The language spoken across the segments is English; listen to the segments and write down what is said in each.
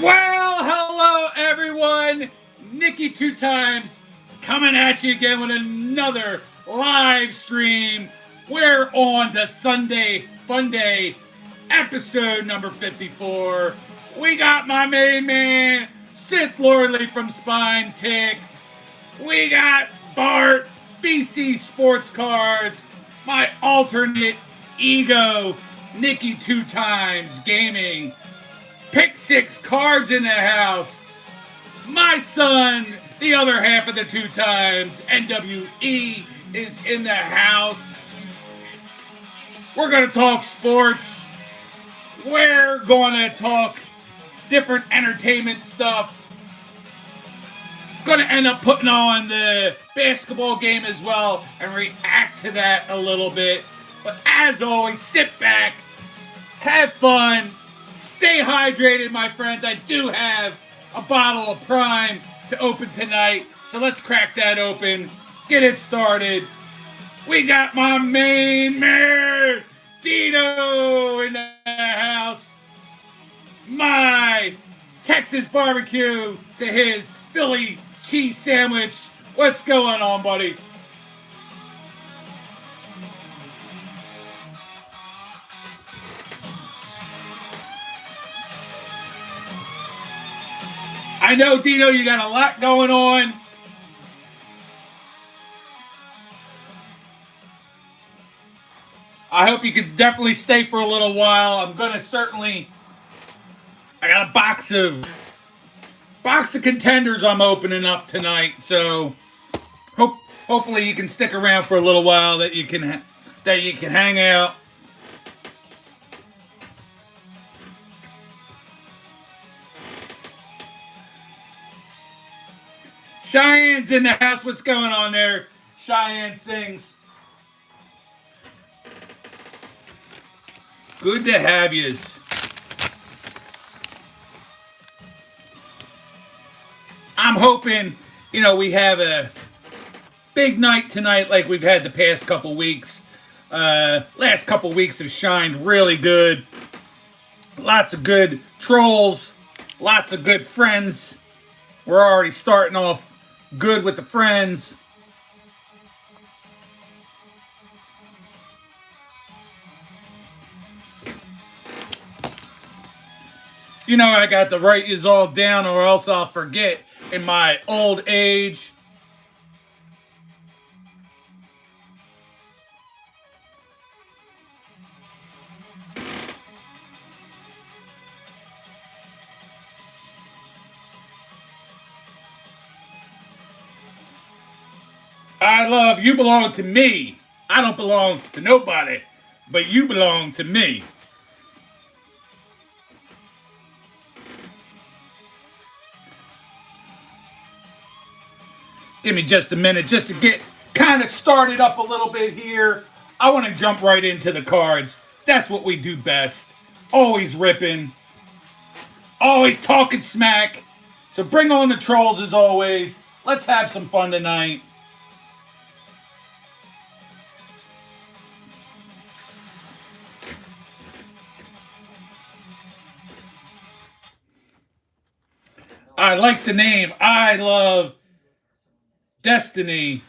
Well, hello everyone. Nikki two times coming at you again with another live stream. We're on the Sunday Funday episode number 54. We got my main man, Sith Lordly from Spine Ticks. We got Bart, BC Sports Cards, my alternate ego, Nikki two times gaming. Pick six cards in the house. My son, the other half of the two times, NWE, is in the house. We're going to talk sports. We're going to talk different entertainment stuff. Going to end up putting on the basketball game as well and react to that a little bit. But as always, sit back, have fun, stay hydrated, my friends. I do have a bottle of Prime to open tonight, so let's crack that open, get it started. We got my main man, Dino, in the house. My Texas barbecue to his Philly cheese sandwich. What's going on, buddy? I know, Dino, you got a lot going on. I hope you can definitely stay for a little while. I'm gonna certainly. I got a box of contenders I'm opening up tonight, so hopefully you can stick around for a little while. That you can hang out. Cheyenne's in the house. What's going on there? Cheyenne sings. Good to have yous. I'm hoping, we have a big night tonight like we've had the past couple weeks. Last couple weeks have shined really good. Lots of good trolls. Lots of good friends. We're already starting off good with the friends. I got to write yous all down or else I'll forget in my old age. I love you belong to me. I don't belong to nobody, but you belong to me. Give me just a minute just to get kind of started up a little bit here. I want to jump right into the cards. That's what we do best. Always ripping. Always talking smack. So bring on the trolls as always. Let's have some fun tonight. I like the name. I love Destiny.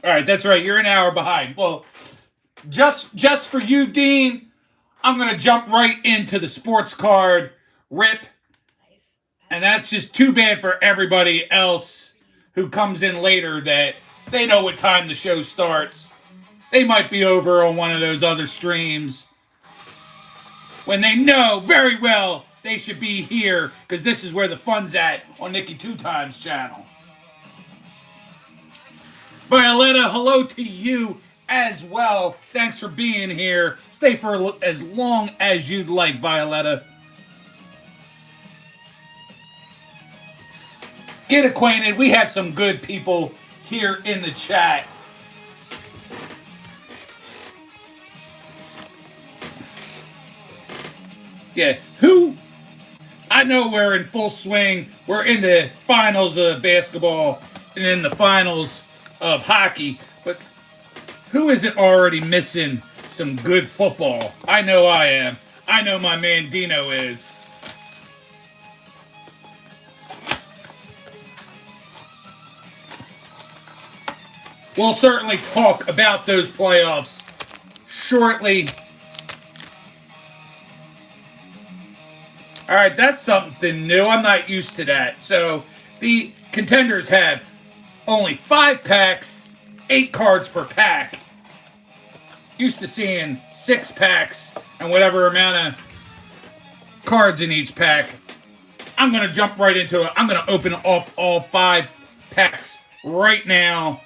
All right, that's right. You're an hour behind. Well, just for you, Dean, I'm going to jump right into the sports card rip. And that's just too bad for everybody else who comes in later that they know what time the show starts. They might be over on one of those other streams when they know very well they should be here because this is where the fun's at on Nikki Two Times channel. Violetta, hello to you as well. Thanks for being here. Stay for as long as you'd like, Violetta. Get acquainted. We have some good people here in the chat. Yeah, I know we're in full swing. We're in the finals of basketball and in the finals of hockey. But Who isn't already missing some good football? I know I am. I know my man Dino is. We'll certainly talk about those playoffs shortly. All right, that's something new. I'm not used to that. So the contenders have only 5 packs, 8 cards per pack. Used to seeing 6 packs and whatever amount of cards in each pack. I'm going to jump right into it. I'm going to open up all 5 packs right now.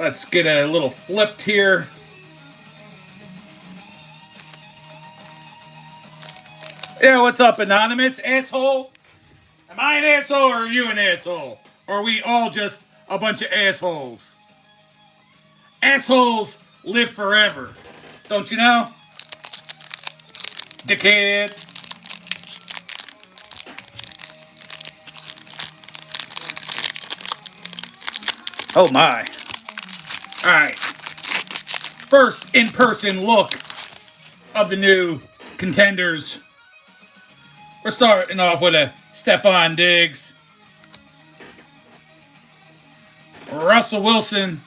Let's get a little flipped here. Yeah, what's up, anonymous asshole? Am I an asshole or are you an asshole? Or are we all just a bunch of assholes? Assholes live forever. Don't you know? Dickhead. Oh my. Alright. First in-person look of the new contenders. We're starting off with a Stephon Diggs. Russell Wilson.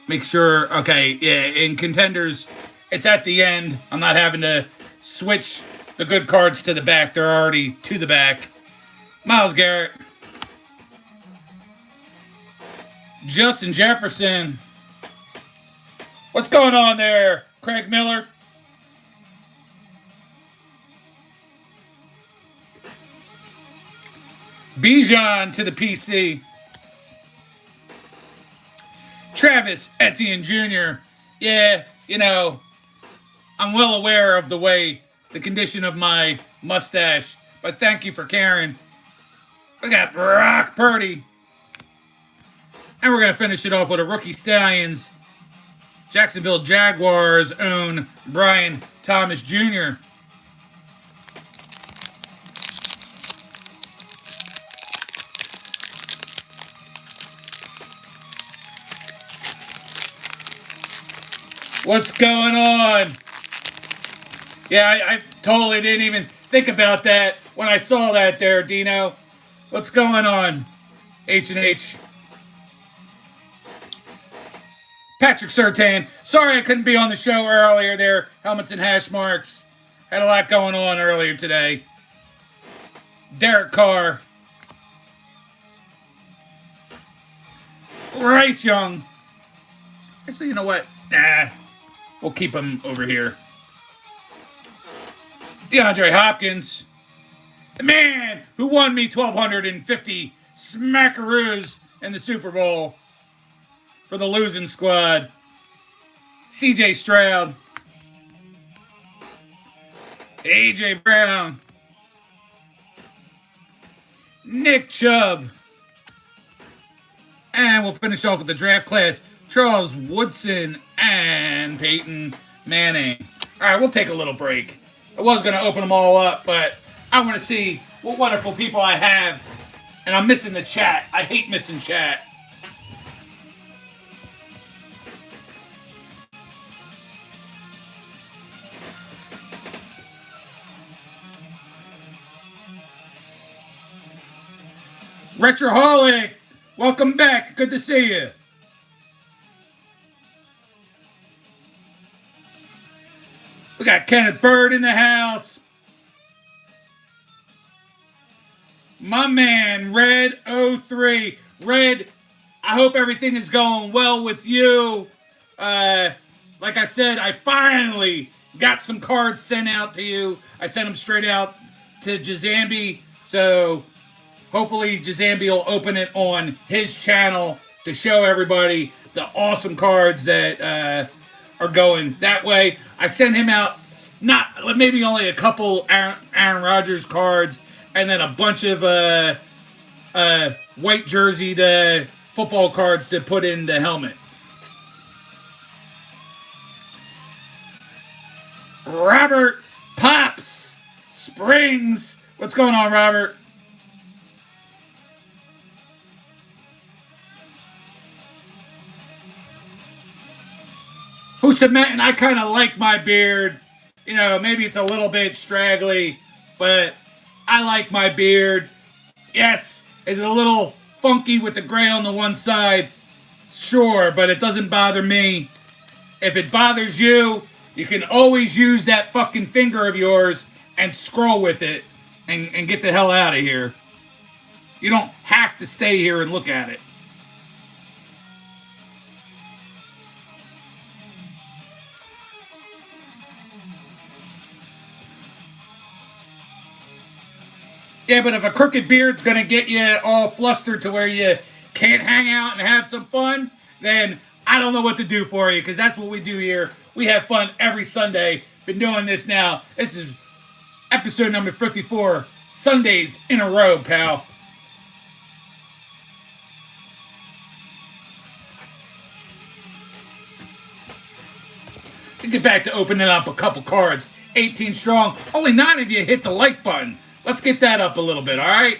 Make sure, okay, yeah, in contenders, it's at the end. I'm not having to switch the good cards to the back. They're already to the back. Myles Garrett. Justin Jefferson. What's going on there, Craig Miller? Bijan to the PC. Travis Etienne Jr. Yeah, you know, I'm well aware of the condition of my mustache, but thank you for caring. We got Brock Purdy. And we're going to finish it off with a rookie Stallions. Jacksonville Jaguars own Brian Thomas Jr. What's going on? Yeah, I totally didn't even think about that when I saw that there, Dino. What's going on? H&H. Patrick Surtain. Sorry I couldn't be on the show earlier there. Helmets and hash marks. Had a lot going on earlier today. Derek Carr. Bryce Young. Actually, you know what? Nah. We'll keep him over here. DeAndre Hopkins. The man who won me 1,250 smackaroos in the Super Bowl for the losing squad. CJ Stroud. AJ Brown. Nick Chubb. And we'll finish off with the draft class. Charles Woodson and Peyton Manning. All right, we'll take a little break. I was going to open them all up, but I want to see what wonderful people I have. And I'm missing the chat. I hate missing chat. Retroholic, welcome back. Good to see you. We got Kenneth Bird in the house. My man, Red 03. Red, I hope everything is going well with you. Like I said, I finally got some cards sent out to you. I sent them straight out to Jazambi. So hopefully Jazambi will open it on his channel to show everybody the awesome cards that are going that way. I sent him out maybe only a couple Aaron Rodgers cards and then a bunch of white jersey football cards to put in the helmet. Robert Pops Springs. What's going on, Robert? who's cementing, I kind of like my beard. You know, maybe it's a little bit straggly, but I like my beard. Yes, is it a little funky with the gray on the one side? Sure, but it doesn't bother me. If it bothers you, you can always use that fucking finger of yours and scroll with it and get the hell out of here. You don't have to stay here and look at it. Yeah, but if a crooked beard's gonna get you all flustered to where you can't hang out and have some fun, then I don't know what to do for you, because that's what we do here. We have fun every Sunday. Been doing this now. This is episode number 54. Sundays in a row, pal. Let's get back to opening up a couple cards. 18 strong. Only 9 of you hit the like button. Let's get that up a little bit, all right?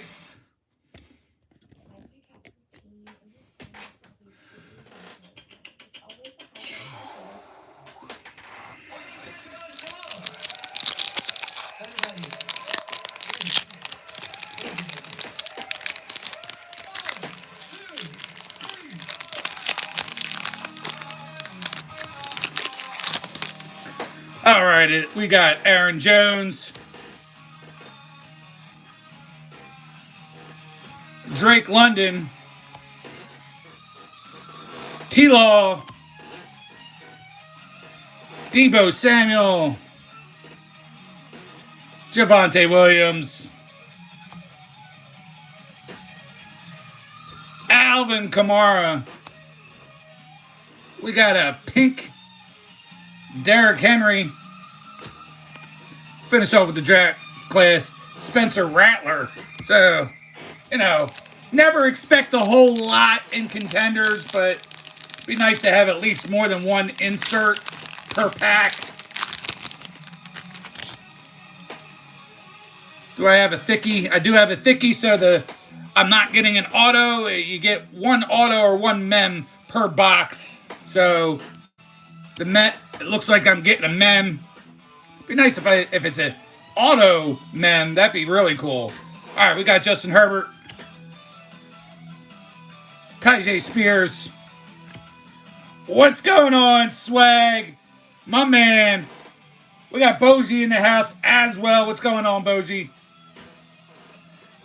All right, we got Aaron Jones, Drake London, T-Law, Deebo Samuel, Javonte Williams, Alvin Kamara. We got a pink Derrick Henry. Finish off with the draft class, Spencer Rattler. So, you know, never expect a whole lot in contenders, but it'd be nice to have at least more than one insert per pack. Do I have a thickie? I do have a thickie, so I'm not getting an auto. You get one auto or one mem per box. So it looks like I'm getting a mem. Be nice if it's an auto mem. That'd be really cool. All right, we got Justin Herbert, Tyjae Spears. What's going on, Swag? My man. We got Boji in the house as well. What's going on, Boji?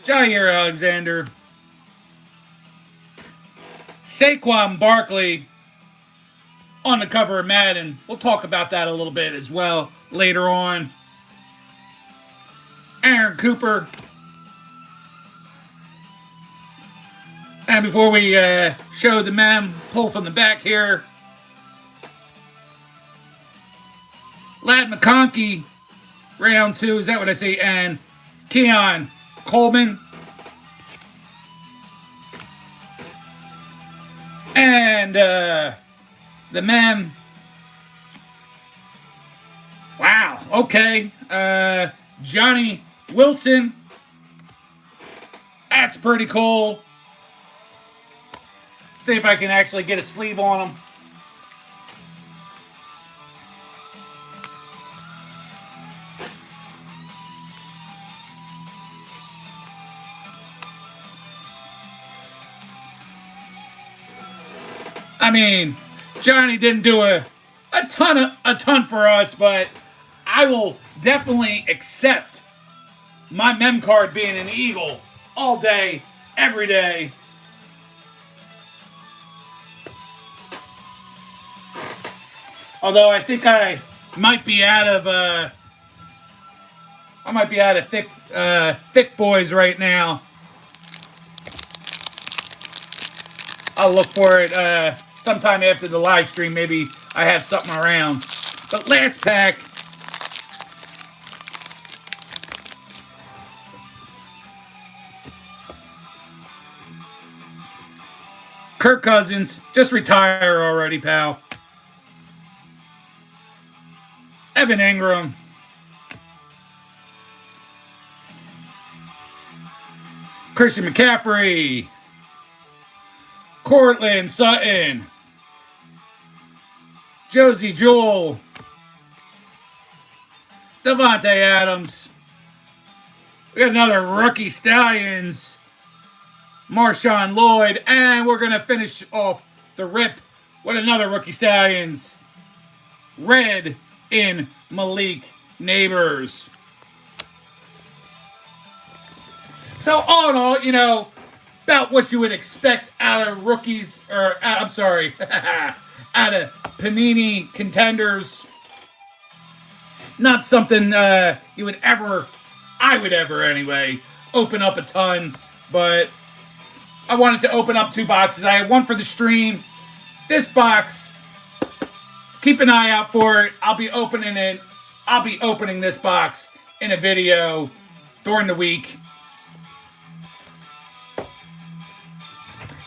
Jair Alexander, Saquon Barkley on the cover of Madden. We'll talk about that a little bit as well later on. Aaron Cooper. And before we show the mem, pull from the back here. Ladd McConkey, round 2. Is that what I say? And Keon Coleman. And the mem. Wow, okay. Johnny Wilson. That's pretty cool. See if I can actually get a sleeve on him. I mean, Johnny didn't do a ton for us, but I will definitely accept my mem card being an Eagle all day, every day. Although I think I might be out of thick boys right now. I'll look for it sometime after the live stream. Maybe I have something around. But last pack. Kirk Cousins, just retire already, pal. Evan Ingram. Christian McCaffrey. Cortland Sutton. Josie Jewell, Devontae Adams. We got another rookie Stallions, Marshawn Lloyd, and we're going to finish off the rip with another rookie Stallions, red in Malik Neighbors. So all in all, you know, about what you would expect out of rookies, or I'm sorry, out of Panini contenders. Not something you would ever, I would ever anyway, open up a ton, but I wanted to open up 2 boxes. I had one for the stream. This box, keep an eye out for it. I'll be opening it. I'll be opening this box in a video during the week.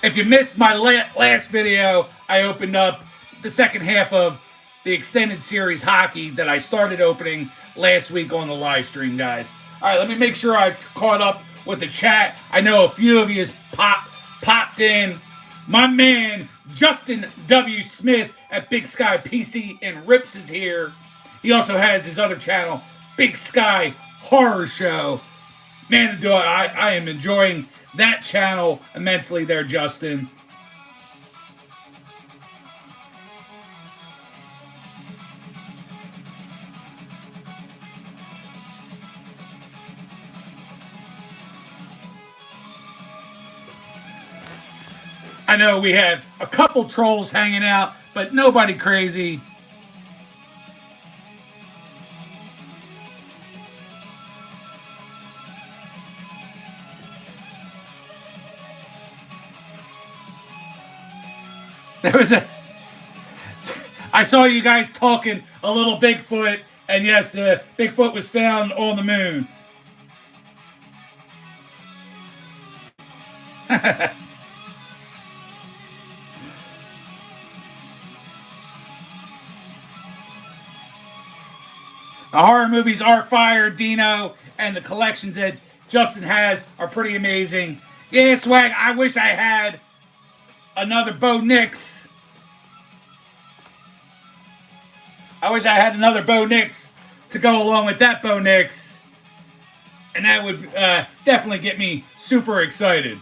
If you missed my last video, I opened up the second half of the extended series hockey that I started opening last week on the live stream, guys. All right, let me make sure I caught up with the chat. I know a few of you has popped in. My man, Justin W. Smith at Big Sky PC and Rips is here. He also has his other channel, Big Sky Horror Show. Man, I am enjoying that channel immensely there, Justin. I know we have a couple trolls hanging out, but nobody crazy. I saw you guys talking a little Bigfoot, and yes, Bigfoot was found on the moon. The horror movies are fire, Dino, and the collections that Justin has are pretty amazing. Yeah, Swag, I wish I had another Bo Nix. I wish I had another Bo Nix to go along with that Bo Nix. And that would definitely get me super excited.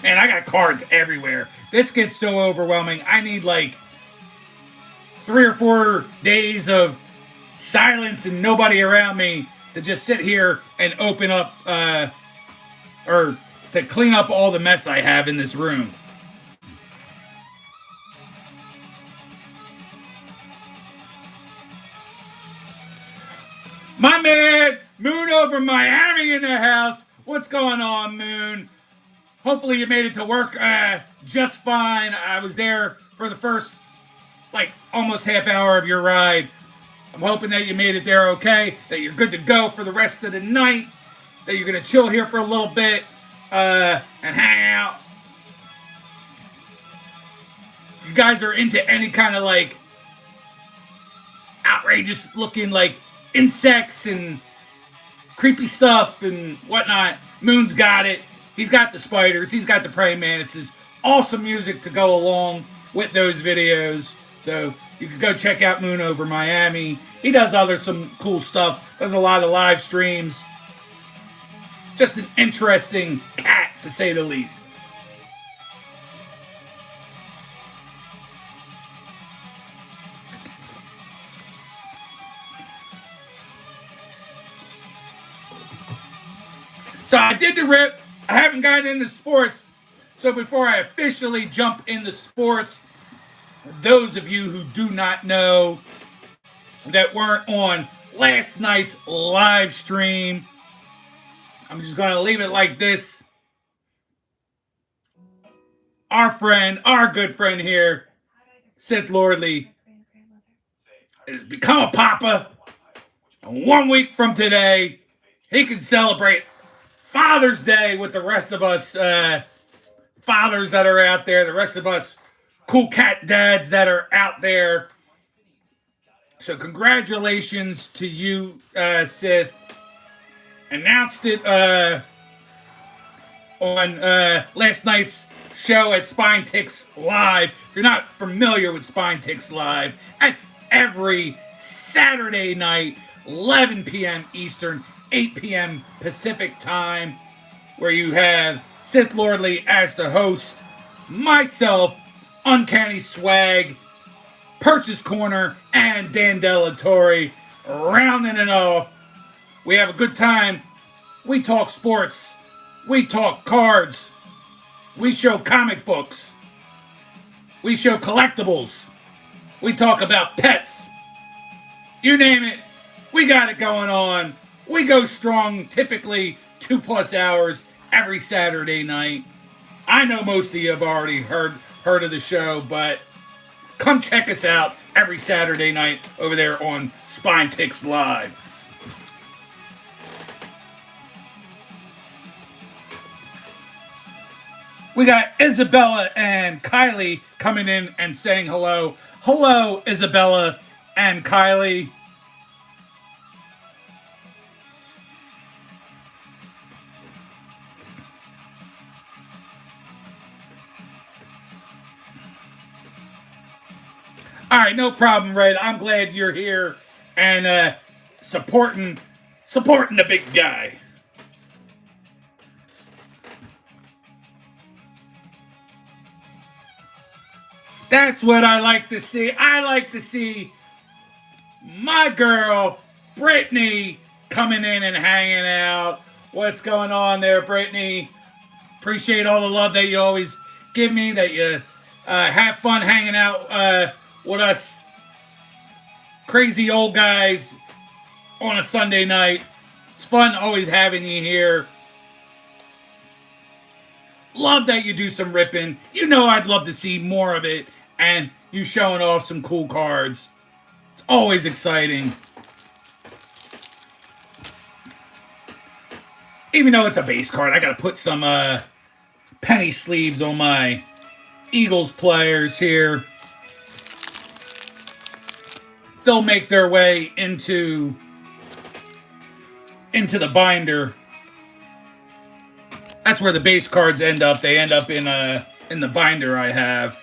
Man, I got cards everywhere. This gets so overwhelming. I need like 3 or 4 days of silence and nobody around me to just sit here and open up, or to clean up all the mess I have in this room. My man, Moon over Miami in the house. What's going on, Moon? Hopefully you made it to work just fine. I was there for the first, like, almost half hour of your ride. I'm hoping that you made it there okay, that you're good to go for the rest of the night, that you're going to chill here for a little bit and hang out. If you guys are into any kind of, like, outrageous looking, like, insects and creepy stuff and whatnot, Moon's got it. He's got the spiders. He's got the praying mantises. Awesome music to go along with those videos. So you can go check out Moon over Miami. He does some cool stuff. Does a lot of live streams. Just an interesting cat, to say the least. So I did the rip. I haven't gotten into sports. So before I officially jump into sports, those of you who do not know that weren't on last night's live stream, I'm just going to leave it like this. Our friend, our good friend here, Sith Lordly, has become a papa. And 1 week from today, he can celebrate Father's Day with the rest of us fathers that are out there, the rest of us cool cat dads that are out there. So congratulations to you, Sith. Announced it on last night's show at Spine Ticks Live. If you're not familiar with Spine Ticks Live, that's every Saturday night, 11 p.m. Eastern, 8 p.m. Pacific time, where you have Sith Lordly as the host, myself, Uncanny Swag, Purchase Corner, and Dan Delatorre rounding it off. We have a good time. We talk sports. We talk cards. We show comic books. We show collectibles. We talk about pets. You name it, we got it going on. We go strong, typically 2+ hours every Saturday night. I know most of you have already heard of the show, but come check us out every Saturday night over there on Spine Ticks Live. We got Isabella and Kylie coming in and saying hello. Hello, Isabella and Kylie. All right, no problem, Red. I'm glad you're here and supporting the big guy. That's what I like to see. I like to see my girl, Brittany, coming in and hanging out. What's going on there, Brittany? Appreciate all the love that you always give me, that you have fun hanging out with us crazy old guys on a Sunday night. It's fun always having you here. Love that you do some ripping. You know I'd love to see more of it, and you showing off some cool cards. It's always exciting. Even though it's a base card, I gotta put some penny sleeves on my Eagles players here. They'll make their way into the binder. That's where the base cards end up. They end up in the binder I have.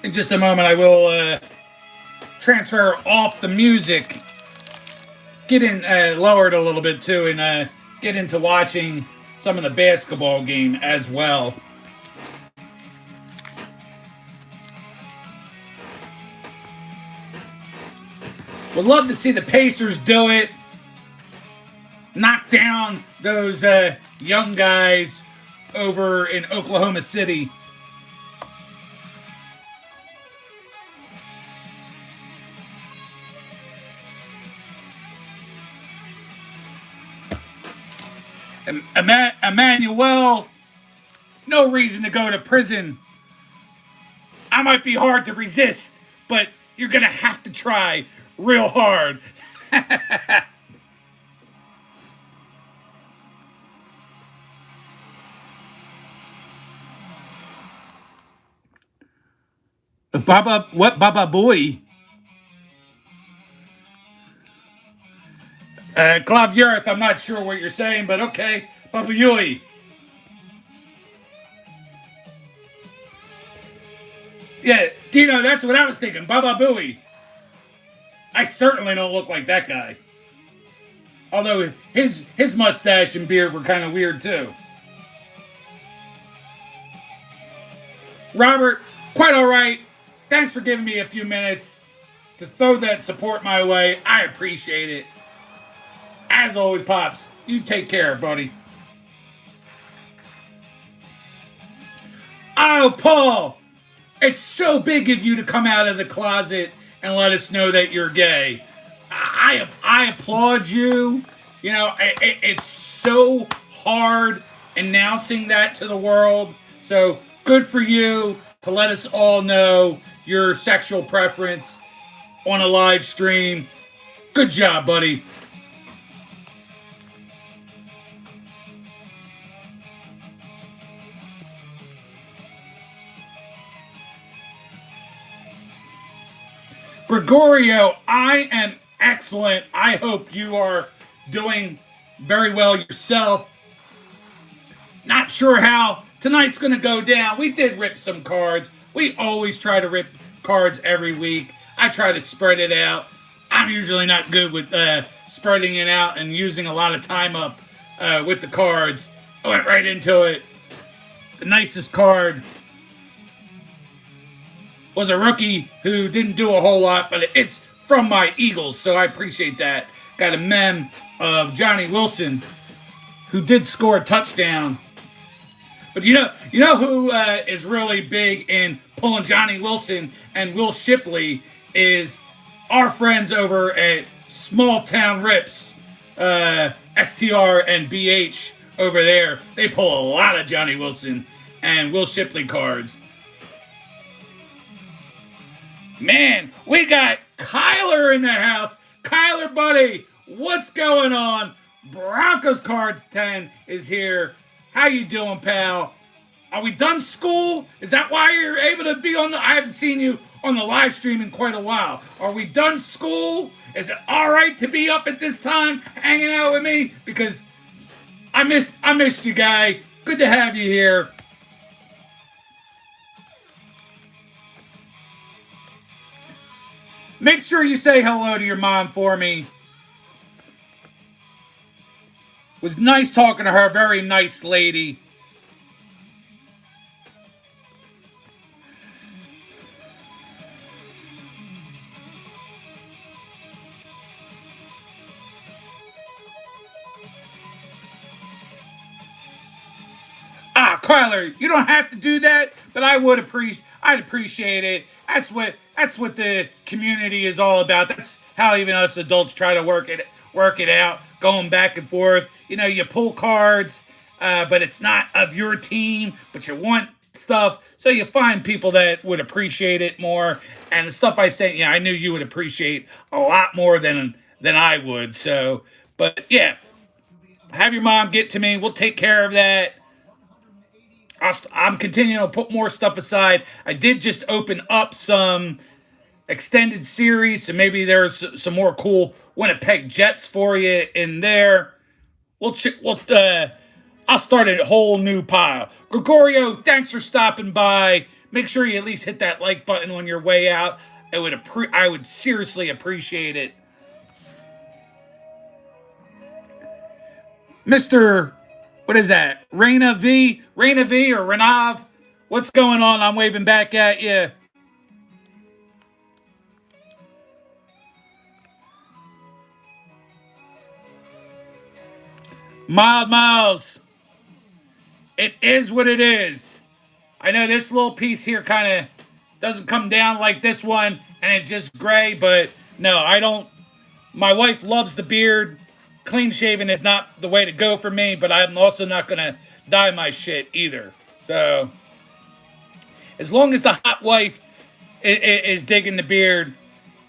In just a moment, I will transfer off the music, get in, lower it a little bit too, and get into watching some of the basketball game as well. Would love to see the Pacers do it. Knock down those young guys over in Oklahoma City. Emmanuel, no reason to go to prison. I might be hard to resist, but you're going to have to try real hard. Baba Boy? Clav I'm not sure what you're saying, but okay. Baba Yui. Yeah, Dino, that's what I was thinking. Baba Booey. I certainly don't look like that guy. Although his mustache and beard were kind of weird too. Robert, quite all right. Thanks for giving me a few minutes to throw that support my way. I appreciate it. As always, Pops, you take care, buddy. Oh, Paul, it's so big of you to come out of the closet and let us know that you're gay. I applaud you. You know, it's so hard announcing that to the world. So good for you to let us all know your sexual preference on a live stream. Good job, buddy. Gregorio, I am excellent. I hope you are doing very well yourself. Not sure how tonight's going to go down. We did rip some cards. We always try to rip cards every week. I try to spread it out. I'm usually not good with spreading it out and using a lot of time up with the cards. I went right into it. The nicest card was a rookie who didn't do a whole lot, but it's from my Eagles, so I appreciate that. Got a mem of Johnny Wilson, who did score a touchdown. But you know who is really big in pulling Johnny Wilson and Will Shipley is our friends over at Small Town Rips, STR and BH over there. They pull a lot of Johnny Wilson and Will Shipley cards. Man, we got Kyler in the house. Kyler, buddy, what's going on? Broncos Cards 10 is here. How you doing, pal? Are we done school? Is that why you're able to be on the... I haven't seen you on the live stream in quite a while. Are we done school? Is it all right to be up at this time hanging out with me? Because I missed you, guy. Good to have you here. Make sure you say hello to your mom for me. It was nice talking to her. Very nice lady. Kyler, you don't have to do that, but I'd appreciate it. That's what the community is all about. That's how even us adults try to work it out, going back and forth. You know, you pull cards, but it's not of your team, but you want stuff, so you find people that would appreciate it more. And the stuff I say, I knew you would appreciate a lot more than I would. So, but yeah, have your mom get to me. We'll take care of that. I'm continuing to put more stuff aside. I did just open up some extended series, so maybe there's some more cool Winnipeg Jets for you in there. I'll start a whole new pile. Gregorio, thanks for stopping by. Make sure you at least hit that like button on your way out. I would seriously appreciate it. Mr. What is that? Reina V or Renav? What's going on? I'm waving back at you. Miles. It is what it is. I know this little piece here kind of doesn't come down like this one, and it's just gray, but no, I don't. My wife loves the beard. Clean shaven is not the way to go for me, but I'm also not going to dye my shit either. So, as long as the hot wife is digging the beard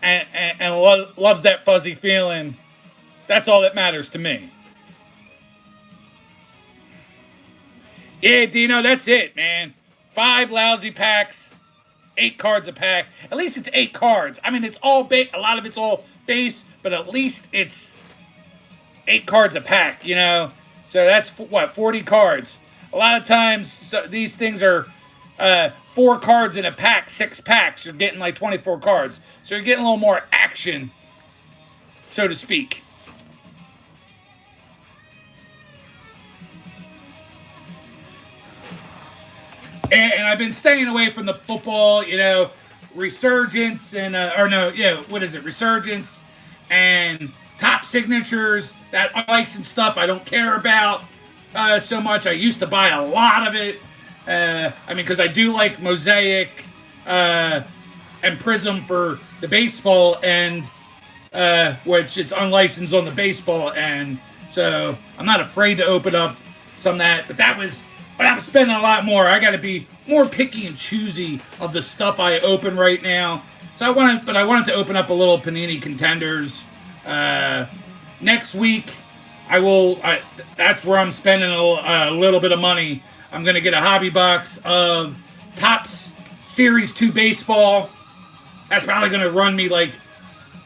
and loves that fuzzy feeling, that's all that matters to me. Yeah, Dino, that's it, man. 5 lousy packs, 8 cards a pack. At least it's 8 cards. I mean, it's all a lot of it's all base, but at least it's 8 cards a pack, So that's, 40 cards. A lot of times, these things are 4 cards in a pack, 6 packs. You're getting like 24 cards. So you're getting a little more action, so to speak. And I've been staying away from the football, resurgence and, resurgence and top signatures, that unlicensed stuff I don't care about so much. I used to buy a lot of it. Because I do like Mosaic and Prism for the baseball end, which it's unlicensed on the baseball end. So I'm not afraid to open up some of that. But I'm spending a lot more. I got to be more picky and choosy of the stuff I open right now. So I wanted to open up a little Panini Contenders. Next week, that's where I'm spending a little bit of money. I'm going to get a hobby box of Topps Series 2 Baseball. That's probably going to run me like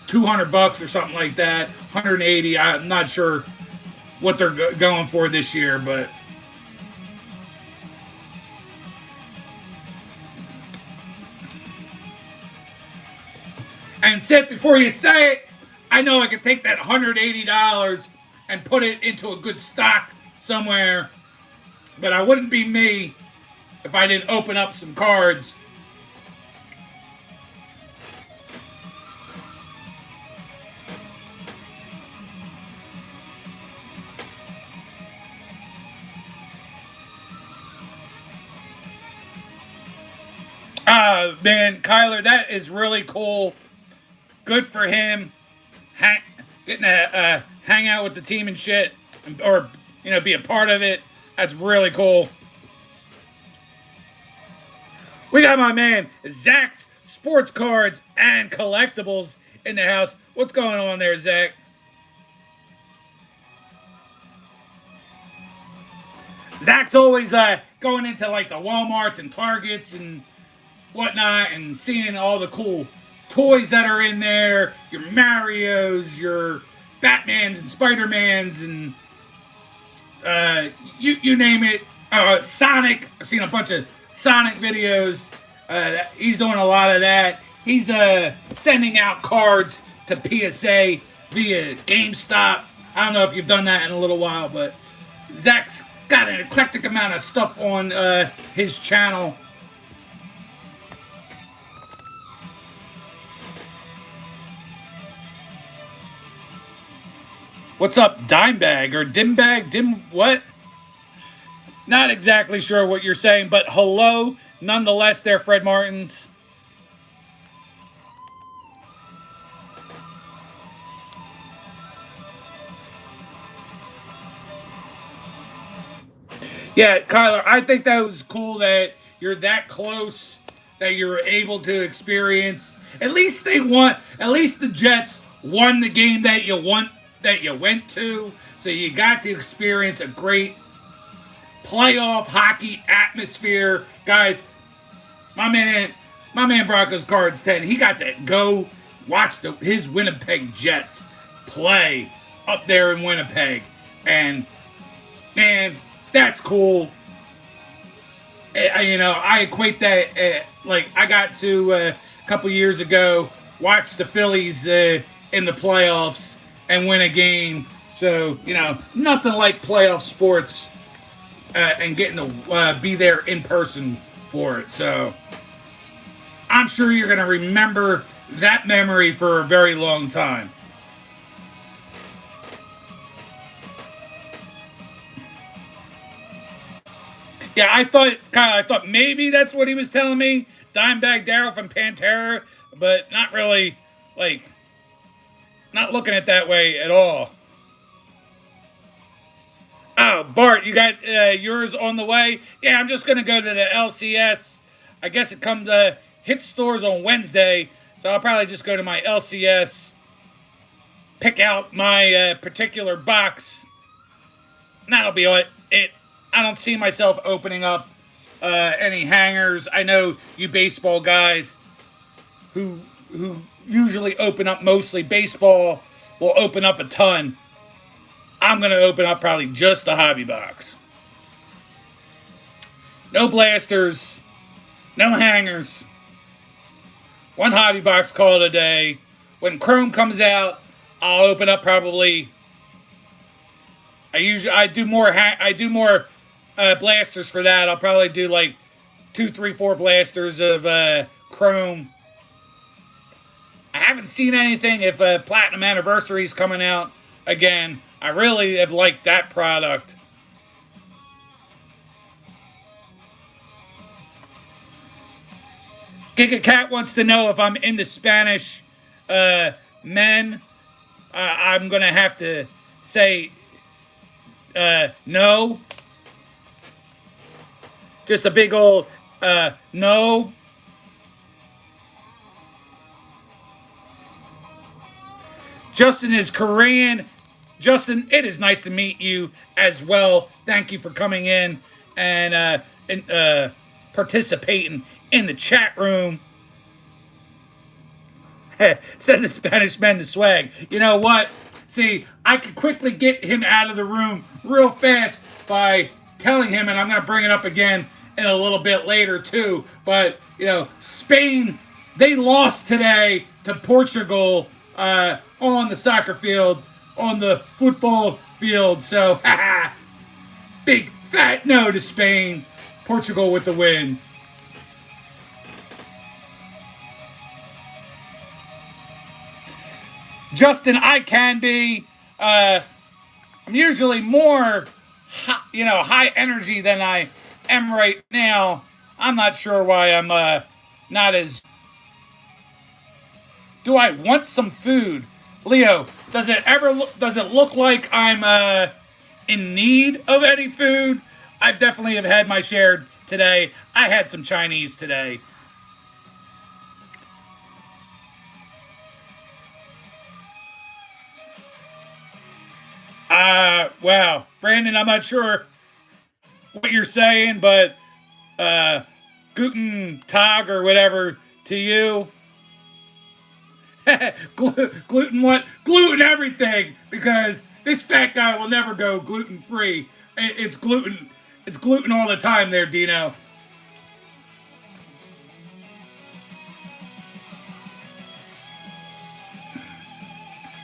$200 or something like that. 180. I'm not sure what they're going for this year, but and Seth, before you say it, I know I could take that $180 and put it into a good stock somewhere, but I wouldn't be me if I didn't open up some cards. Man, Kyler, that is really cool. Good for him. Getting to hang out with the team and shit, or be a part of it. That's really cool. We got my man Zach's Sports Cards and Collectibles in the house. What's going on there, Zach? Zach's always going into like the Walmarts and Targets and whatnot and seeing all the cool toys that are in there, your Marios, your Batmans and Spider-Mans and you name it. Sonic, I've seen a bunch of Sonic videos. He's doing a lot of that. He's sending out cards to PSA via GameStop. I don't know if you've done that in a little while, but Zach's got an eclectic amount of stuff on his channel. What's up, Dimebag or Dimbag? What? Not exactly sure what you're saying, but hello nonetheless there, Fred Martins. Yeah, Kyler, I think that was cool that you're that close, that you're able to experience. At least the Jets won the game that you went to. So you got to experience a great playoff hockey atmosphere. Guys, my man Broncos Cards 10, he got to go watch his Winnipeg Jets play up there in Winnipeg. And man, that's cool. I equate that, like I got to a couple years ago watch the Phillies in the playoffs and win a game. So, nothing like playoff sports and getting to be there in person for it. So, I'm sure you're going to remember that memory for a very long time. Yeah, I thought maybe that's what he was telling me. Dimebag Darryl from Pantera, but not really, not looking at it that way at all. Oh, Bart, you got yours on the way? Yeah, I'm just going to go to the LCS. I guess it comes hit stores on Wednesday, so I'll probably just go to my LCS, pick out my particular box. And that'll be it. I don't see myself opening up any hangers. I know you baseball guys who usually open up mostly baseball will open up a ton. I'm going to open up probably just a hobby box. No blasters, no hangers. One hobby box call it a day. When Chrome comes out, I'll open up probably. I do more blasters for that. I'll probably do like 2, 3, 4 blasters of Chrome. I haven't seen anything if Platinum Anniversary is coming out again. I really have liked that product. Giga Cat wants to know if I'm into Spanish men. I'm going to have to say no. Just a big old no. Justin is Korean. Justin, it is nice to meet you as well. Thank you for coming in and participating in the chat room. Send the Spanish man to swag. You know what? See, I could quickly get him out of the room real fast by telling him, and I'm going to bring it up again in a little bit later too. But Spain, they lost today to Portugal on the soccer field, on the football field. So, big fat no to Spain. Portugal with the win. Justin, I can be. I'm usually more, high energy than I am right now. I'm not sure why I'm not as. Do I want some food, Leo? Does it look like I'm in need of any food? I definitely have had my share today. I had some Chinese today. Wow, Brandon, I'm not sure what you're saying, but Guten Tag or whatever to you. Gluten what? Gluten everything, because this fat guy will never go gluten free. It's gluten. It's gluten all the time there, Dino.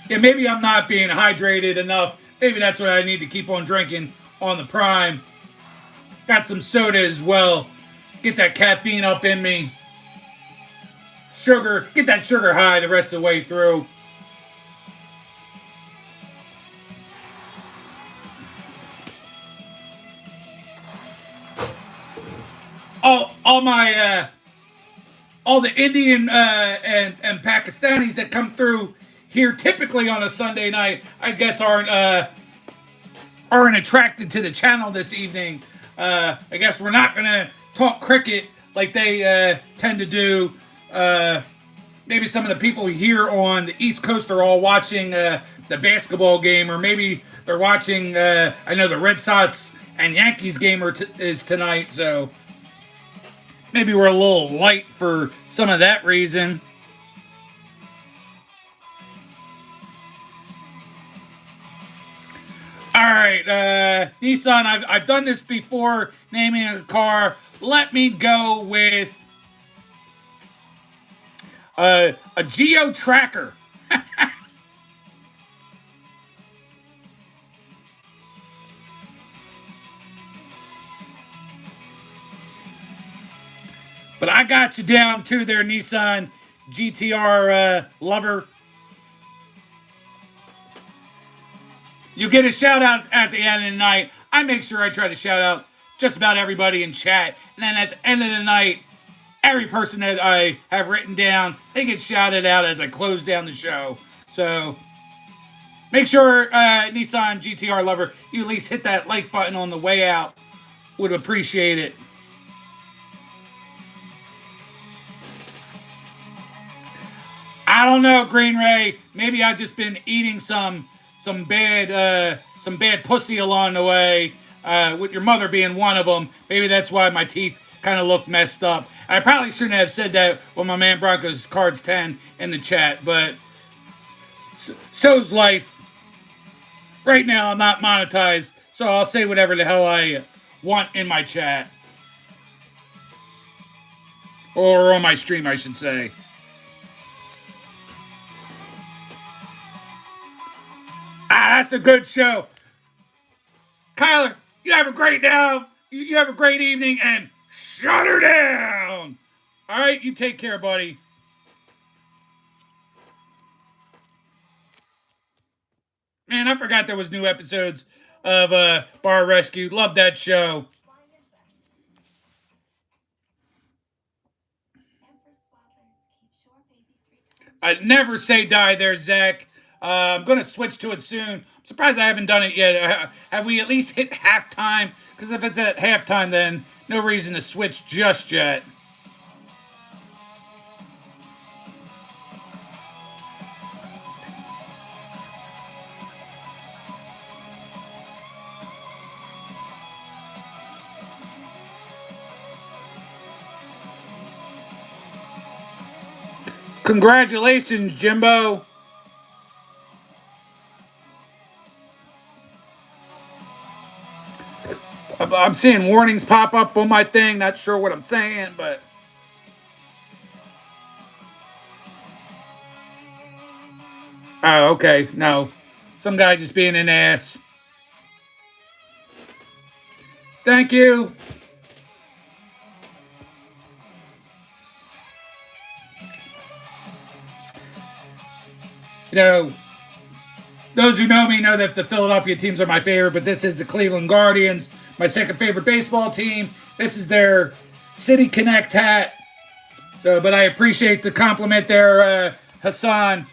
Yeah, maybe I'm not being hydrated enough. Maybe that's what I need to keep on drinking on the prime. Got some soda as well. Get that caffeine up in me. Sugar, get that sugar high the rest of the way through. All my all the Indian and Pakistanis that come through here typically on a Sunday night, I guess aren't attracted to the channel this evening. I guess we're not gonna talk cricket like they tend to do. Maybe some of the people here on the East Coast are all watching the basketball game, or maybe they're watching. I know the Red Sox and Yankees game is tonight, so maybe we're a little light for some of that reason. All right, Nissan, I've done this before, naming a car. Let me go with a Geo Tracker. But I got you down too there, Nissan GTR lover. You get a shout out at the end of the night. I make sure I try to shout out just about everybody in chat. And then at the end of the night, every person that I have written down, they get shouted out as I close down the show. So make sure, Nissan GTR lover, you at least hit that like button on the way out. Would appreciate it. I don't know, Green Ray. Maybe I've just been eating some bad pussy along the way. With your mother being one of them. Maybe that's why my teeth kind of look messed up. I probably shouldn't have said that when my man Broncos Cards 10 in the chat, but so's life. Right now, I'm not monetized, so I'll say whatever the hell I want in my chat. Or on my stream, I should say. That's a good show. Kyler, you have a great now. You have a great evening, and shut her down. All right, you take care, buddy. Man, I forgot there was new episodes of Bar Rescue. Love that show. I'd never say die there, Zach. I'm going to switch to it soon. I'm surprised I haven't done it yet. Have we at least hit halftime? Because if it's at halftime, then no reason to switch just yet. Congratulations, Jimbo. I'm seeing warnings pop up on my thing. Not sure what I'm saying, but. Oh, okay. No. Some guy just being an ass. Thank you. You know, those who know me know that the Philadelphia teams are my favorite, but this is the Cleveland Guardians, my second favorite baseball team. This is their City Connect hat. So, but I appreciate the compliment there, Hassan.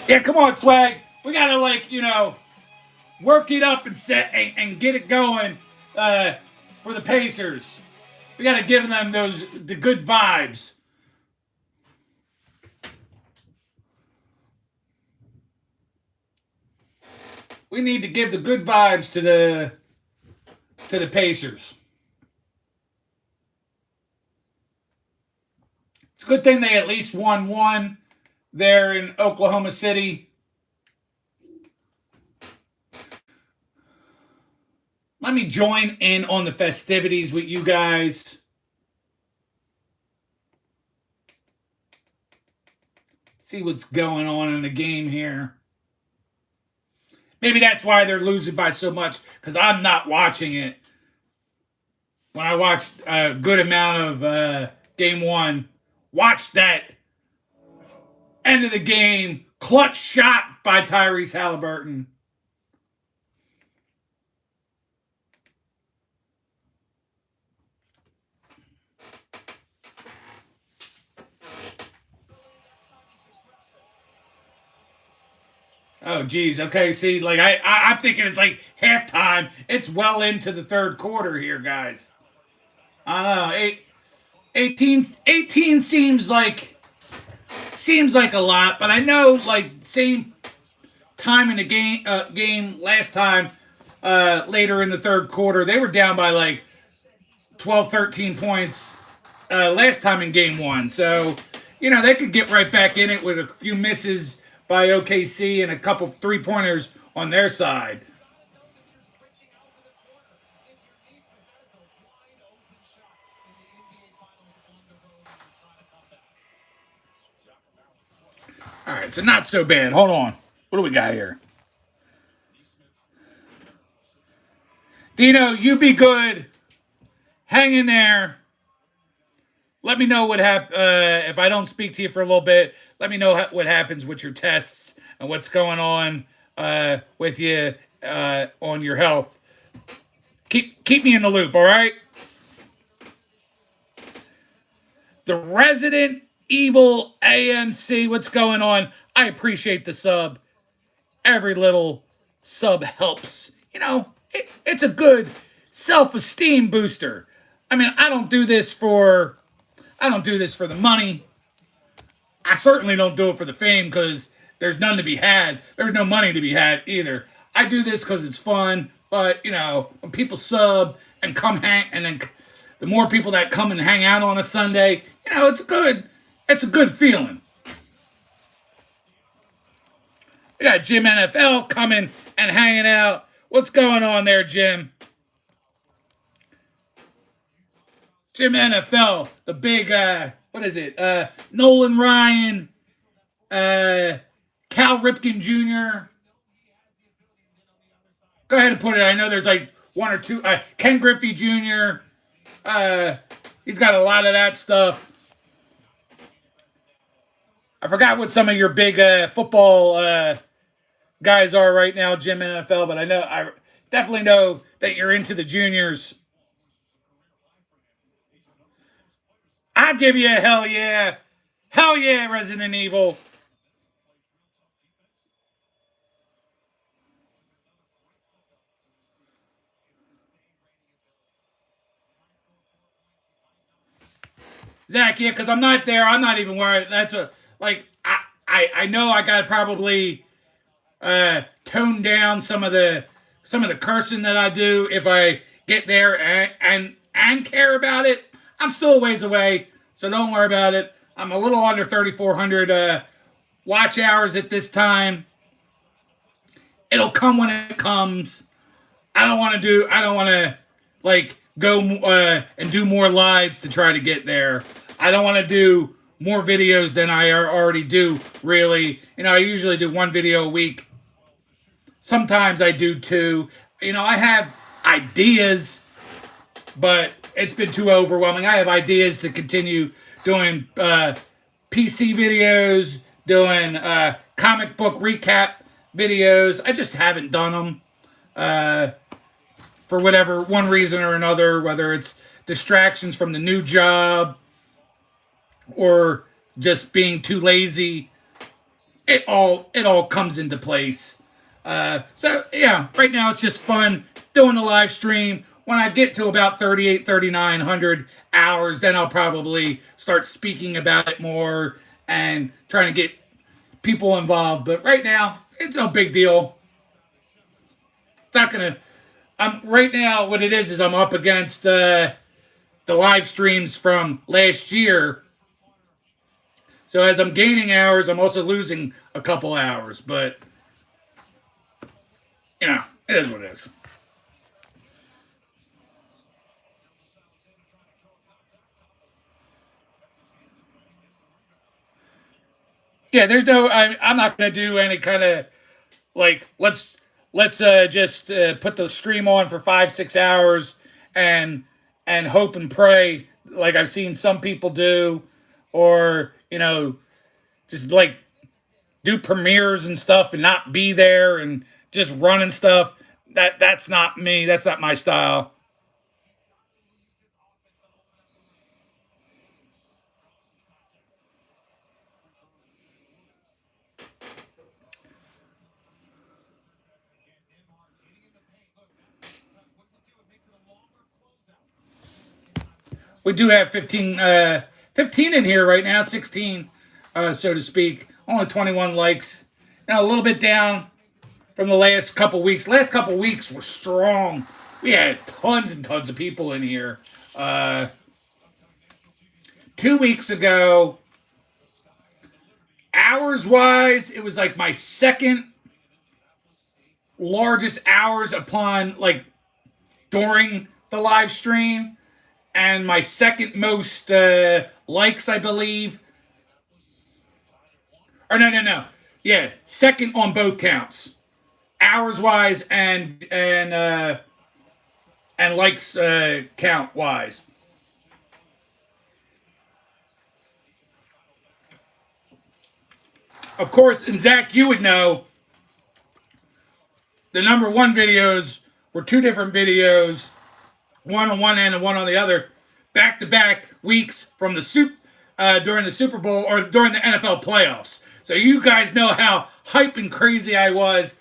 Yeah, come on, Swag. We gotta work it up and set and get it going for the Pacers. We gotta give them the good vibes. We need to give the good vibes to the Pacers. It's a good thing they at least won one there in Oklahoma City. Let me join in on the festivities with you guys. See what's going on in the game here. Maybe that's why they're losing by so much, because I'm not watching it. When I watched a good amount of game one, watched that end of the game clutch shot by Tyrese Halliburton. Oh, geez. Okay, see, I'm thinking it's like halftime. It's well into the third quarter here, guys. I don't know. 18 seems like a lot, but I know same time in the game last time, later in the third quarter, they were down by 12, 13 points last time in game one. So, they could get right back in it with a few misses by OKC and a couple 3-pointers on their side. All right, so not so bad. Hold on. What do we got here? Dino, you be good. Hang in there. Let me know what happens. If I don't speak to you for a little bit, let me know what happens with your tests and what's going on with you on your health. Keep me in the loop, all right? The Resident Evil AMC, what's going on? I appreciate the sub. Every little sub helps. It's a good self-esteem booster. I mean, I don't do this for the money. I certainly don't do it for the fame, because there's none to be had. There's no money to be had either. I do this because it's fun. But when people sub and come hang, and then the more people that come and hang out on a Sunday, it's good. It's a good feeling. We got Jim NFL coming and hanging out. What's going on there, Jim? Jim NFL, the big, what is it? Nolan Ryan, Cal Ripken Jr. Go ahead and put it. I know there's one or two. Ken Griffey Jr. He's got a lot of that stuff. I forgot what some of your big football guys are right now, Jim NFL, but I definitely know that you're into the juniors. I give you a hell yeah. Hell yeah, Resident Evil. Zach, yeah, because I'm not there. I'm not even worried. That's I know I got probably tone down some of the cursing that I do if I get there and care about it. I'm still a ways away, so don't worry about it. I'm a little under 3,400 watch hours at this time. It'll come when it comes. I don't want to like go and do more lives to try to get there. I don't want to do more videos than I already do, really. I usually do one video a week. Sometimes I do two. I have ideas, but it's been too overwhelming. I have ideas to continue doing PC videos, doing comic book recap videos. I just haven't done them for whatever one reason or another, whether it's distractions from the new job or just being too lazy. It all comes into place. So yeah, right now it's just fun doing the live stream. When I get to about 3,900 hours, then I'll probably start speaking about it more and trying to get people involved. But right now, it's no big deal. It's not gonna. Right now, what it is I'm up against the live streams from last year. So as I'm gaining hours, I'm also losing a couple hours. But it is what it is. Yeah, there's no. I'm not going to do any kind of like let's just put the stream on for 5-6 hours and hope and pray like I've seen some people do, or just like do premieres and stuff and not be there and just running stuff. That's not me. That's not my style. We do have 15 in here right now, 16, so to speak. Only 21 likes. Now a little bit down from the last couple weeks. Last couple weeks were strong. We had tons and tons of people in here. 2 weeks ago, hours wise, it was like my second largest hours upon like during the live stream, and my second most likes, I believe. Or no. Yeah, second on both counts, hours wise and likes count wise. Of course, and Zach, you would know the number one videos were two different videos, one on one end and one on the other, back to back weeks from the during the Super Bowl or during the NFL playoffs. So you guys know how hype and crazy I was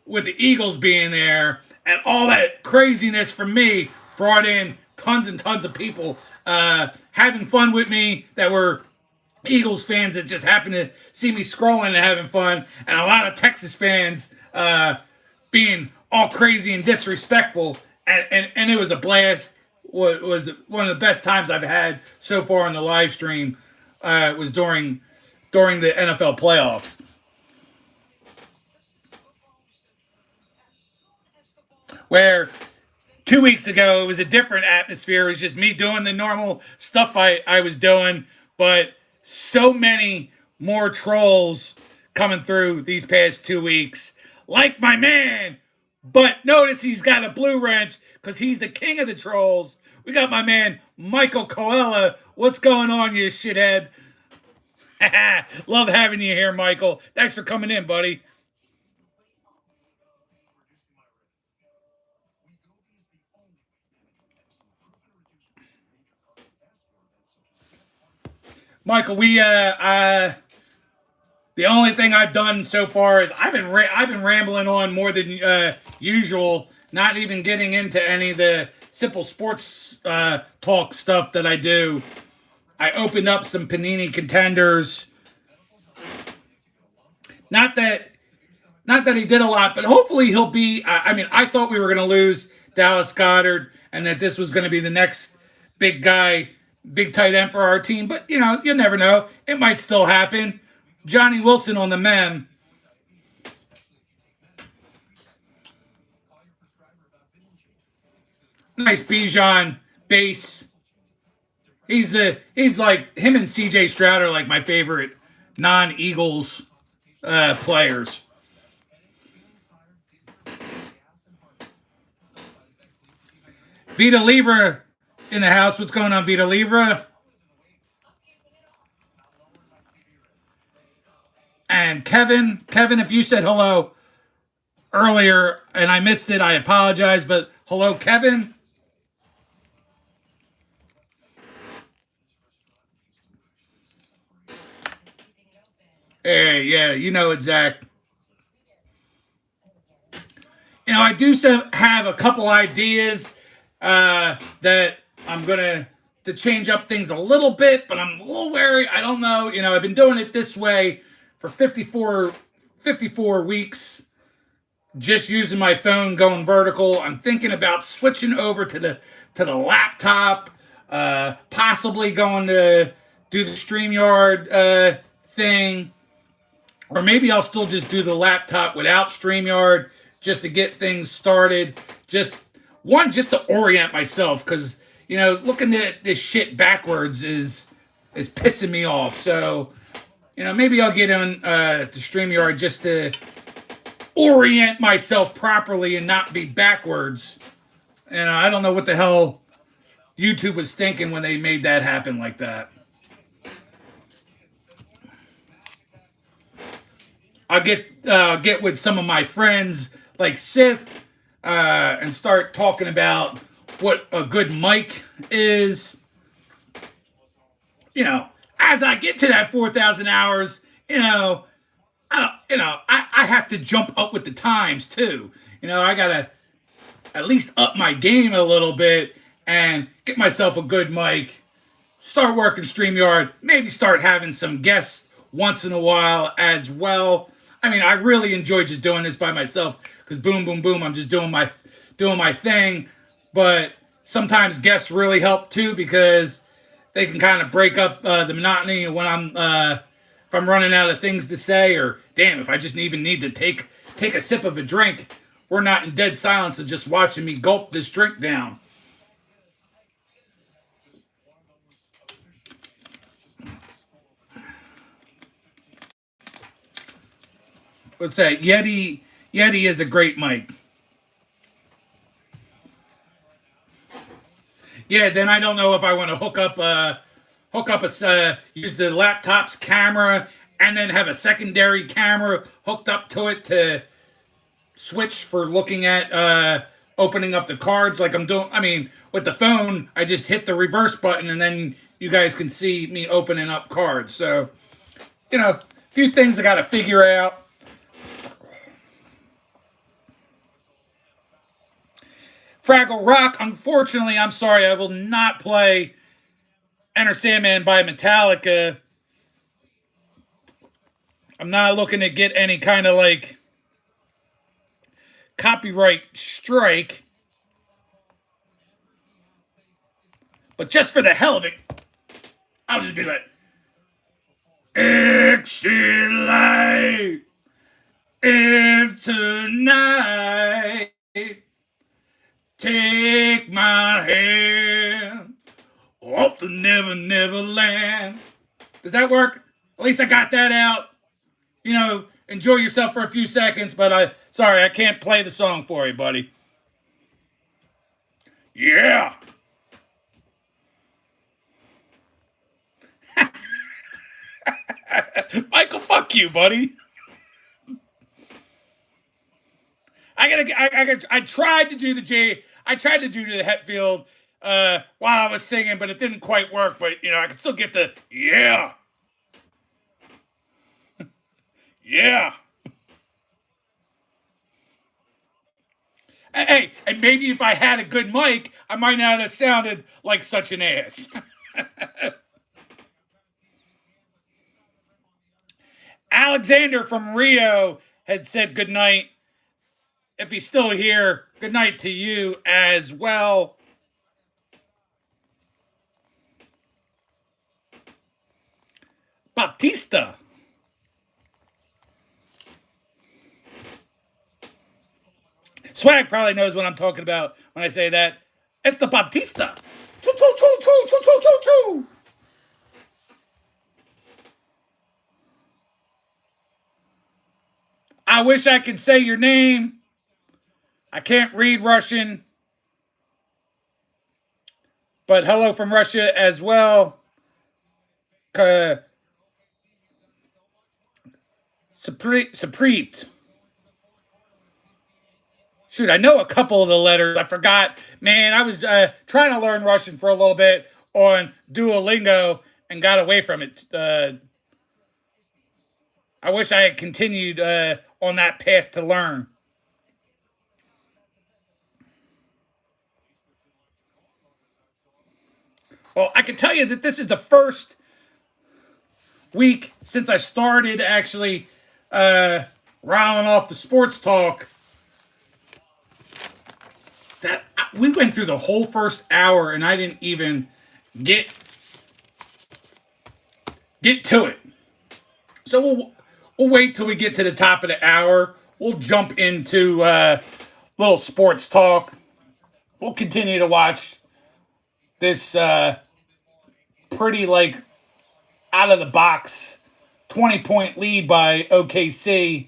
with the Eagles being there, and all that craziness from me brought in tons and tons of people having fun with me that were Eagles fans that just happened to see me scrolling and having fun, and a lot of Texas fans being all crazy and disrespectful, and it was a blast. Was one of the best times I've had so far on the live stream. Was during the NFL playoffs, where 2 weeks ago it was a different atmosphere. It was just me doing the normal stuff I was doing, but so many more trolls coming through these past 2 weeks, like my man. But notice he's got a blue wrench because he's the king of the trolls. We got my man Michael Coella. What's going on, you shithead? Love having you here, Michael. Thanks for coming in, buddy. Michael, the only thing I've done so far is I've been rambling on more than usual, not even getting into any of the simple sports talk stuff that I do. I opened up some Panini Contenders. Not that not that he did a lot, but hopefully he'll be. I mean, I thought we were going to lose Dallas Goedert and that this was going to be the next big guy, big tight end for our team. But, you know, you never know. It might still happen. Johnny Wilson on the mem. Nice Bijan base. He's like him and CJ Stroud are like my favorite non-Eagles players. Vita Libra in the house. What's going on, Vita Libra? And Kevin, if you said hello earlier and I missed it, I apologize. But hello, Kevin. Hey, yeah, you know it, Zach. You know, I do have a couple ideas that I'm gonna to change up things a little bit, but I'm a little wary. I don't know. You know, I've been doing it this way for 54 weeks, just using my phone, going vertical. I'm thinking about switching over to the laptop, possibly going to do the StreamYard thing. Or maybe I'll still just do the laptop without StreamYard just to get things started. Just to orient myself, because, you know, looking at this shit backwards is pissing me off. So, you know, maybe I'll get on to StreamYard just to orient myself properly and not be backwards. And I don't know what the hell YouTube was thinking when they made that happen like that. I'll get with some of my friends like Sith and start talking about what a good mic is. You know, as I get to that 4,000 hours, you know, I have to jump up with the times too. You know, I gotta at least up my game a little bit and get myself a good mic. Start working StreamYard. Maybe start having some guests once in a while as well. I mean, I really enjoy just doing this by myself because boom, boom, boom, I'm just doing my thing. But sometimes guests really help too because they can kind of break up the monotony when if I'm running out of things to say, or damn, if I just even need to take a sip of a drink, we're not in dead silence of just watching me gulp this drink down. What's that? Yeti is a great mic. Yeah, then I don't know if I want to use the laptop's camera and then have a secondary camera hooked up to it to switch for looking at opening up the cards like I'm doing. I mean, with the phone, I just hit the reverse button and then you guys can see me opening up cards. So, you know, a few things I got to figure out. Fraggle Rock, unfortunately, I'm sorry, I will not play Enter Sandman by Metallica. I'm not looking to get any kind of like copyright strike. But just for the hell of it, I'll just be like, Exit if tonight take my hand off the Never Land. Does that work? At least I got that out. You know, enjoy yourself for a few seconds, but sorry, I can't play the song for you, buddy. Yeah. Michael, fuck you, buddy. I tried to do the Hetfield while I was singing, but it didn't quite work. But you know, I can still get the yeah, yeah. Hey, and maybe if I had a good mic, I might not have sounded like such an ass. Alexander from Rio had said good night. If he's still here, good night to you as well. Baptista. Swag probably knows what I'm talking about when I say that. It's the Baptista. Choo, choo, choo, choo, choo, choo, choo, choo. I wish I could say your name. I can't read Russian. But hello from Russia as well. Saprit. Shoot, I know a couple of the letters. I forgot. Man, I was trying to learn Russian for a little bit on Duolingo and got away from it. I wish I had continued on that path to learn. Well, I can tell you that this is the first week since I started actually riling off the sports talk that we went through the whole first hour and I didn't even get to it. So we'll wait till we get to the top of the hour. We'll jump into little sports talk. We'll continue to watch this pretty like out of the box 20-point lead by OKC.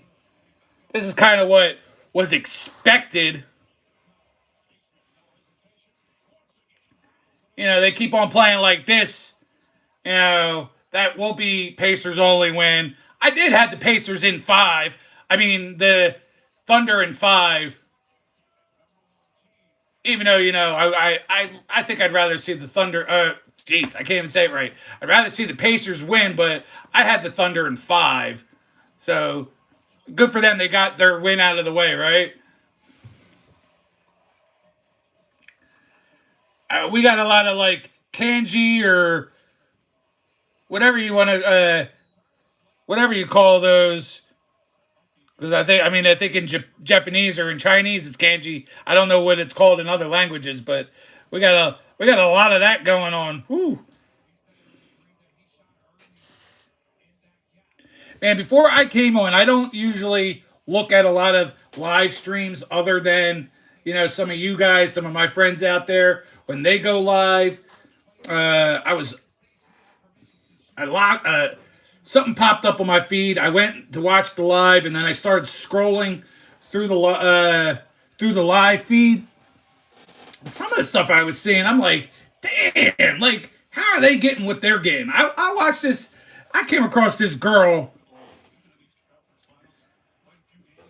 This is kind of what was expected. You know, they keep on playing like this. You know, that will be Pacers only win. I did have the Pacers in 5. I mean, the Thunder in 5. Even though, you know, I think I'd rather see the Thunder. Jeez, I can't even say it right. I'd rather see the Pacers win, but I had the Thunder in 5. So, good for them. They got their win out of the way, right? We got a lot of, like, kanji or whatever you want to, whatever you call those. Because I think in Japanese or in Chinese it's kanji. I don't know what it's called in other languages, but we got a lot of that going on. Whew. Man, before I came on, I don't usually look at a lot of live streams other than, you know, some of you guys, some of my friends out there when they go live. Something popped up on my feed. I went to watch the live, and then I started scrolling through the live feed. And some of the stuff I was seeing, I'm like, damn, like how are they getting what they're getting? I watched this. I came across this girl,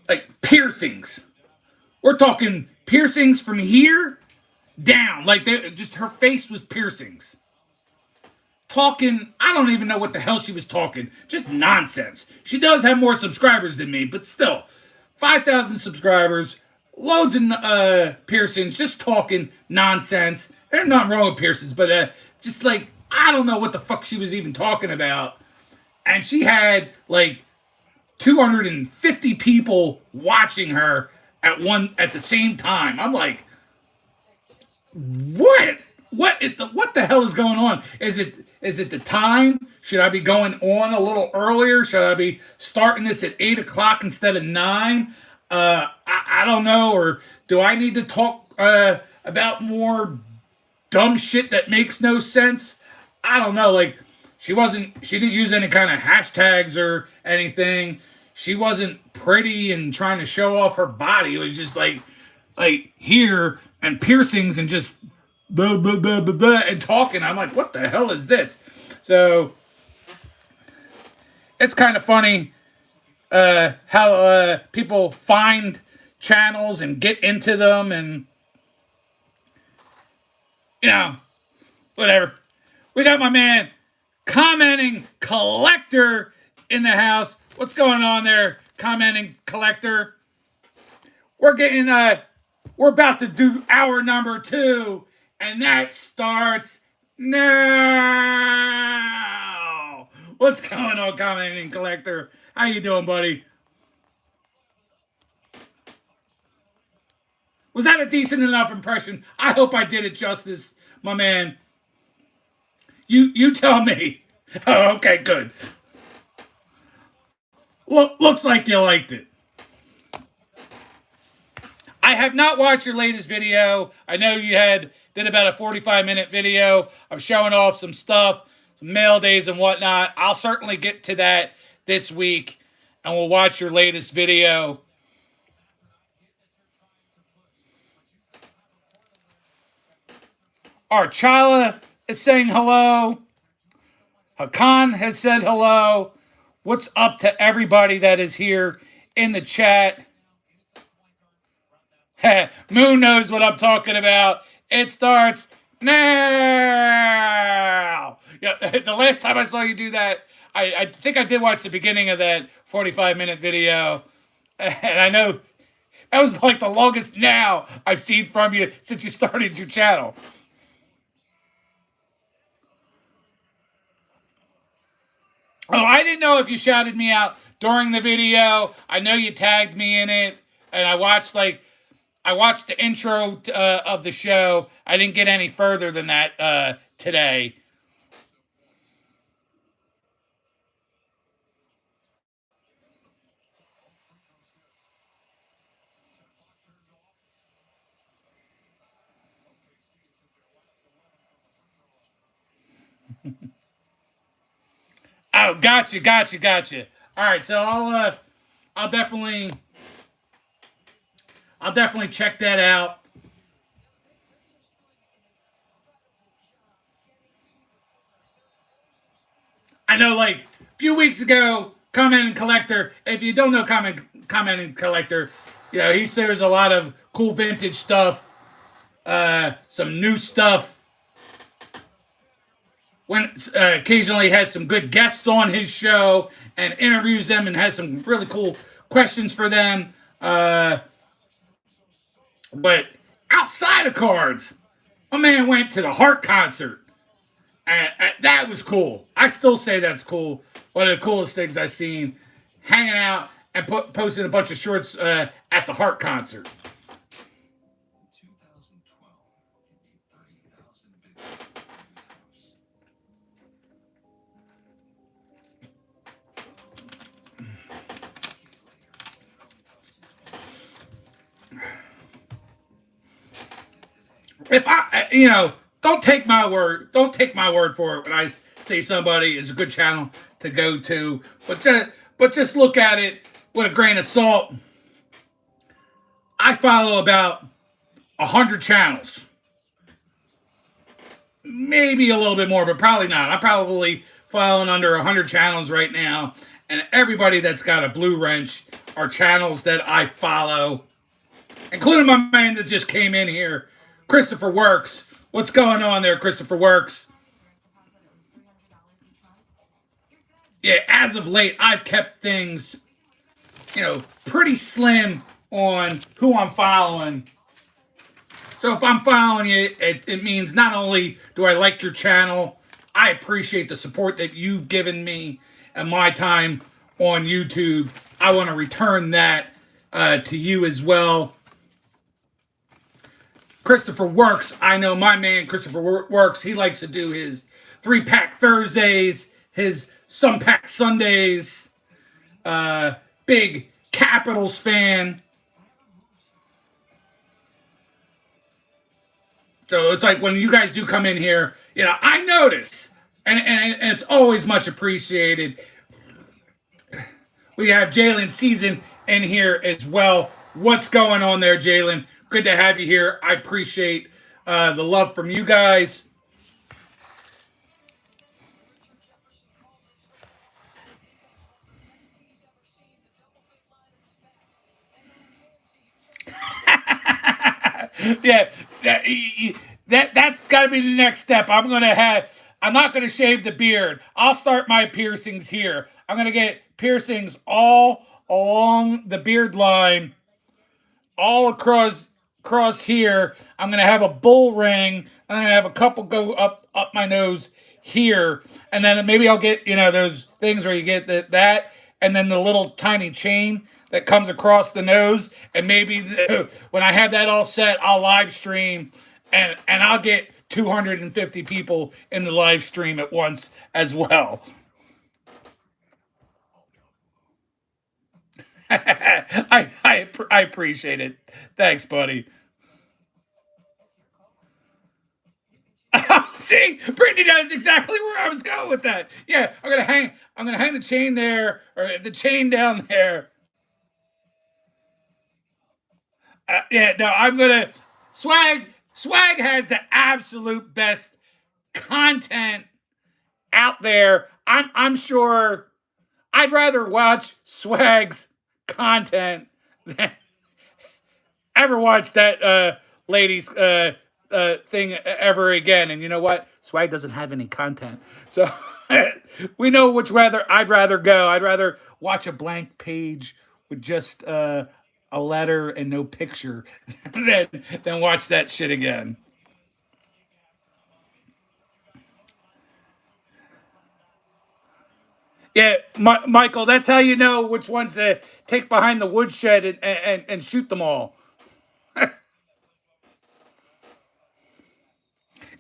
like piercings. We're talking piercings from here down, like just her face was piercings. Talking, I don't even know what the hell she was talking. Just nonsense. She does have more subscribers than me, but still, 5,000 subscribers, loads of piercings, just talking nonsense. There's nothing wrong with piercings, but just like, I don't know what the fuck she was even talking about. And she had like 250 people watching her at the same time. I'm like, what? What the hell is going on? Is it the time? Should I be going on a little earlier? Should I be starting this at 8 o'clock instead of 9? I don't know. Or do I need to talk about more dumb shit that makes no sense? I don't know. Like she didn't use any kind of hashtags or anything. She wasn't pretty and trying to show off her body. It was just like here and piercings and just blah, blah, blah, blah, blah, and talking. I'm like, what the hell is this? So it's kind of funny how people find channels and get into them and, you know, whatever. We got my man commenting collector in the house. What's going on there, commenting collector? We're about to do hour number 2, and that starts now. What's going on, commenting collector? How you doing, buddy? Was that a decent enough impression? I hope I did it justice, my man. You tell me. Oh, okay, good. Looks like you liked it. I have not watched your latest video. I know you did about a 45-minute video of showing off some stuff, some mail days and whatnot. I'll certainly get to that this week, and we'll watch your latest video. Archala is saying hello. Hakan has said hello. What's up to everybody that is here in the chat? Moon knows what I'm talking about. It starts now. Yeah, the last time I saw you do that, I think I did watch the beginning of that 45-minute video. And I know that was like the longest now I've seen from you since you started your channel. Oh, I didn't know if you shouted me out during the video. I know you tagged me in it. And I watched the intro of the show. I didn't get any further than that today. Oh, gotcha. All right, so I'll definitely check that out. I know, like, a few weeks ago, Comment and Collector, if you don't know Comment and Collector, you know, he shares a lot of cool vintage stuff, some new stuff. When occasionally has some good guests on his show and interviews them and has some really cool questions for them. But outside of cards, my man went to the Heart concert. And that was cool. I still say that's cool. One of the coolest things I've seen. Hanging out and posting a bunch of shorts at the Heart concert. If I, you know, don't take my word for it when I say somebody is a good channel to go to, but just look at it with a grain of salt. I follow about 100 channels, maybe a little bit more, but probably not. I'm probably following under 100 channels right now, and everybody that's got a blue wrench are channels that I follow, including my man that just came in here, Christopher Works. What's going on there, Christopher Works? Yeah, as of late, I've kept things, you know, pretty slim on who I'm following. So if I'm following you, it means not only do I like your channel, I appreciate the support that you've given me and my time on YouTube. I want to return that to you as well. Christopher Works, I know my man Christopher Works, he likes to do his 3-pack Thursdays, his some pack Sundays, big Capitals fan. So it's like when you guys do come in here, you know, I notice, and it's always much appreciated. We have Jalen Season in here as well. What's going on there, Jalen? Good to have you here. I appreciate the love from you guys. Yeah, that's got to be the next step. I'm not gonna shave the beard. I'll start my piercings here. I'm gonna get piercings all along the beard line, all across here. I'm gonna have a bull ring. I'm gonna have a couple go up my nose here, and then maybe I'll get, you know, those things where you get that, and then the little tiny chain that comes across the nose. And maybe when I have that all set, I'll live stream, and I'll get 250 people in the live stream at once as well. I appreciate it. Thanks, buddy. See, Brittany knows exactly where I was going with that. Yeah, I'm gonna hang the chain there, or the chain down there. Yeah, no, I'm gonna Swag has the absolute best content out there. I'm sure I'd rather watch Swag's content than ever watch that lady's thing ever again. And you know what? Swag doesn't have any content, so we know which rather I'd rather go. I'd rather watch a blank page with just a letter and no picture than watch that shit again. Yeah, Michael, that's how you know which ones to take behind the woodshed and shoot them all.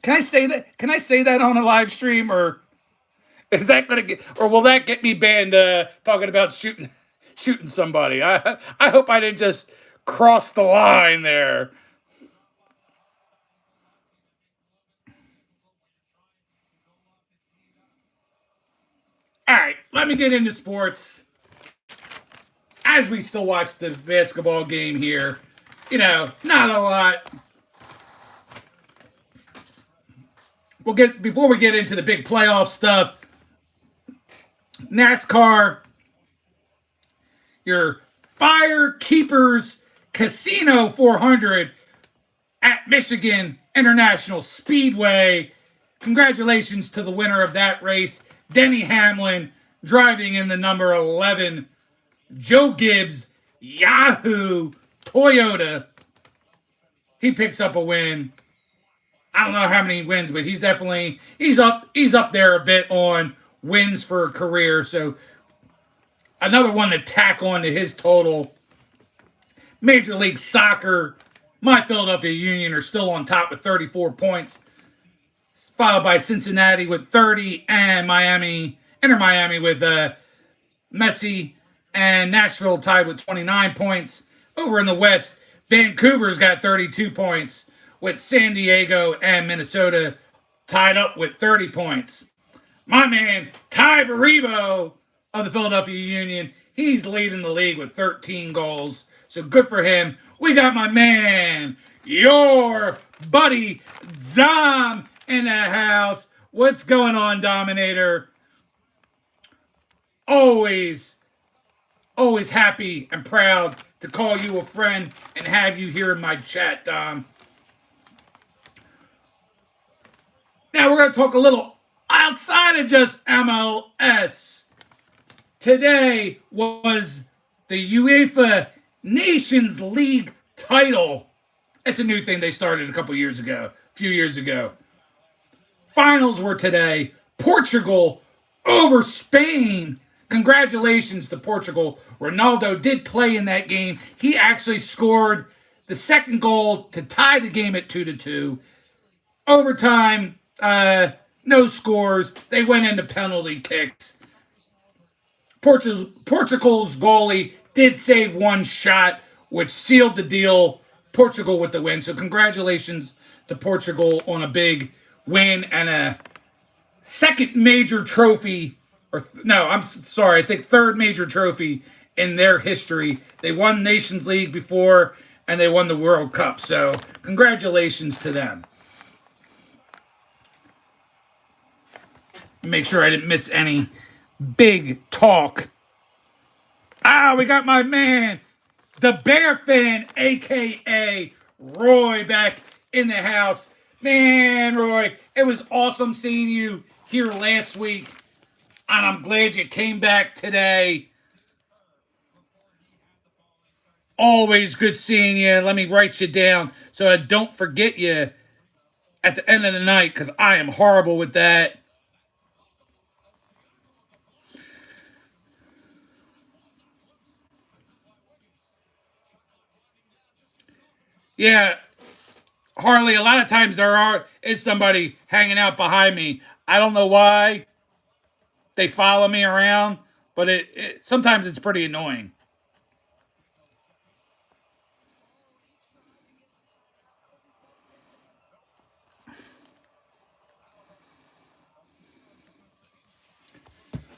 Can I say that? Can I say that on a live stream, or is that gonna get, or will that get me banned? Talking about shooting somebody. I hope I didn't just cross the line there. All right, let me get into sports as we still watch the basketball game here. You know, not a lot. We'll get before we get into the big playoff stuff. NASCAR, your Fire Keepers Casino 400 at Michigan International Speedway. Congratulations to the winner of that race, Denny Hamlin, driving in the number 11 Joe Gibbs Yahoo Toyota. He picks up a win. I don't know how many wins, but he's up there a bit on wins for a career. So another one to tack on to his total. Major League Soccer, my Philadelphia Union are still on top with 34 points, followed by Cincinnati with 30 and Inter Miami with Messi, and Nashville tied with 29 points. Over in the West, Vancouver's got 32 points, with San Diego and Minnesota tied up with 30 points. My man, Ty Baribo of the Philadelphia Union, he's leading the league with 13 goals. So good for him. We got my man, your buddy, Dom, in the house. What's going on, Dominator? Always, always happy and proud to call you a friend and have you here in my chat, Dom. Now we're going to talk a little outside of just MLS. Today was the UEFA Nations League title. It's a new thing they started a few years ago. Finals were today. Portugal over Spain. Congratulations to Portugal. Ronaldo did play in that game. He actually scored the second goal to tie the game at 2-2. Overtime, no scores. They went into penalty kicks. Portugal's goalie did save one shot, which sealed the deal. Portugal with the win. So congratulations to Portugal on a big win and a second major trophy. I'm sorry, I think third major trophy in their history. They won Nations League before, and they won the World Cup. So congratulations to them. Make sure I didn't miss any big talk. We got my man, the Bear fan, a.k.a. Roy, back in the house. Man, Roy, it was awesome seeing you here last week, and I'm glad you came back today. Always good seeing you. Let me write you down so I don't forget you at the end of the night, because I am horrible with that. Yeah, Harley, a lot of times is somebody hanging out behind me. I don't know why they follow me around, but it sometimes it's pretty annoying.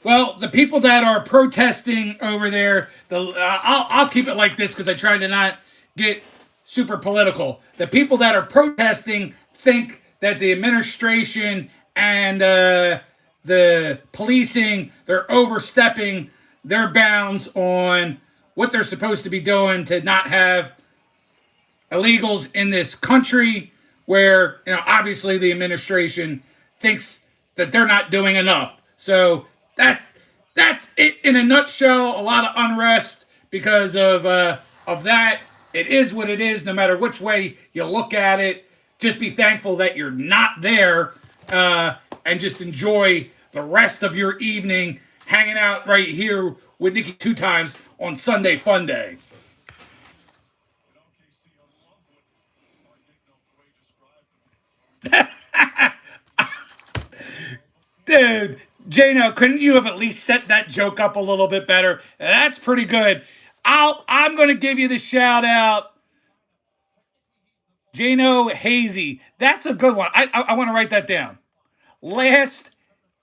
Well, the people that are protesting over there, I'll keep it like this because I try to not get super political. The people that are protesting think that the administration and the policing they're overstepping their bounds on what they're supposed to be doing to not have illegals in this country where obviously the administration thinks that they're not doing enough. So that's that's it in a nutshell. A lot of unrest because of that. It is what it is, no matter which way you look at it. Just be thankful that you're not there, and just enjoy the rest of your evening hanging out right here with Nikki Two Times on Sunday Funday. Dude, Jano, couldn't you have at least set that joke up a little bit better? That's pretty good. I'm gonna give you the shout out, Jano Hazy. That's a good one. I want to write that down. Last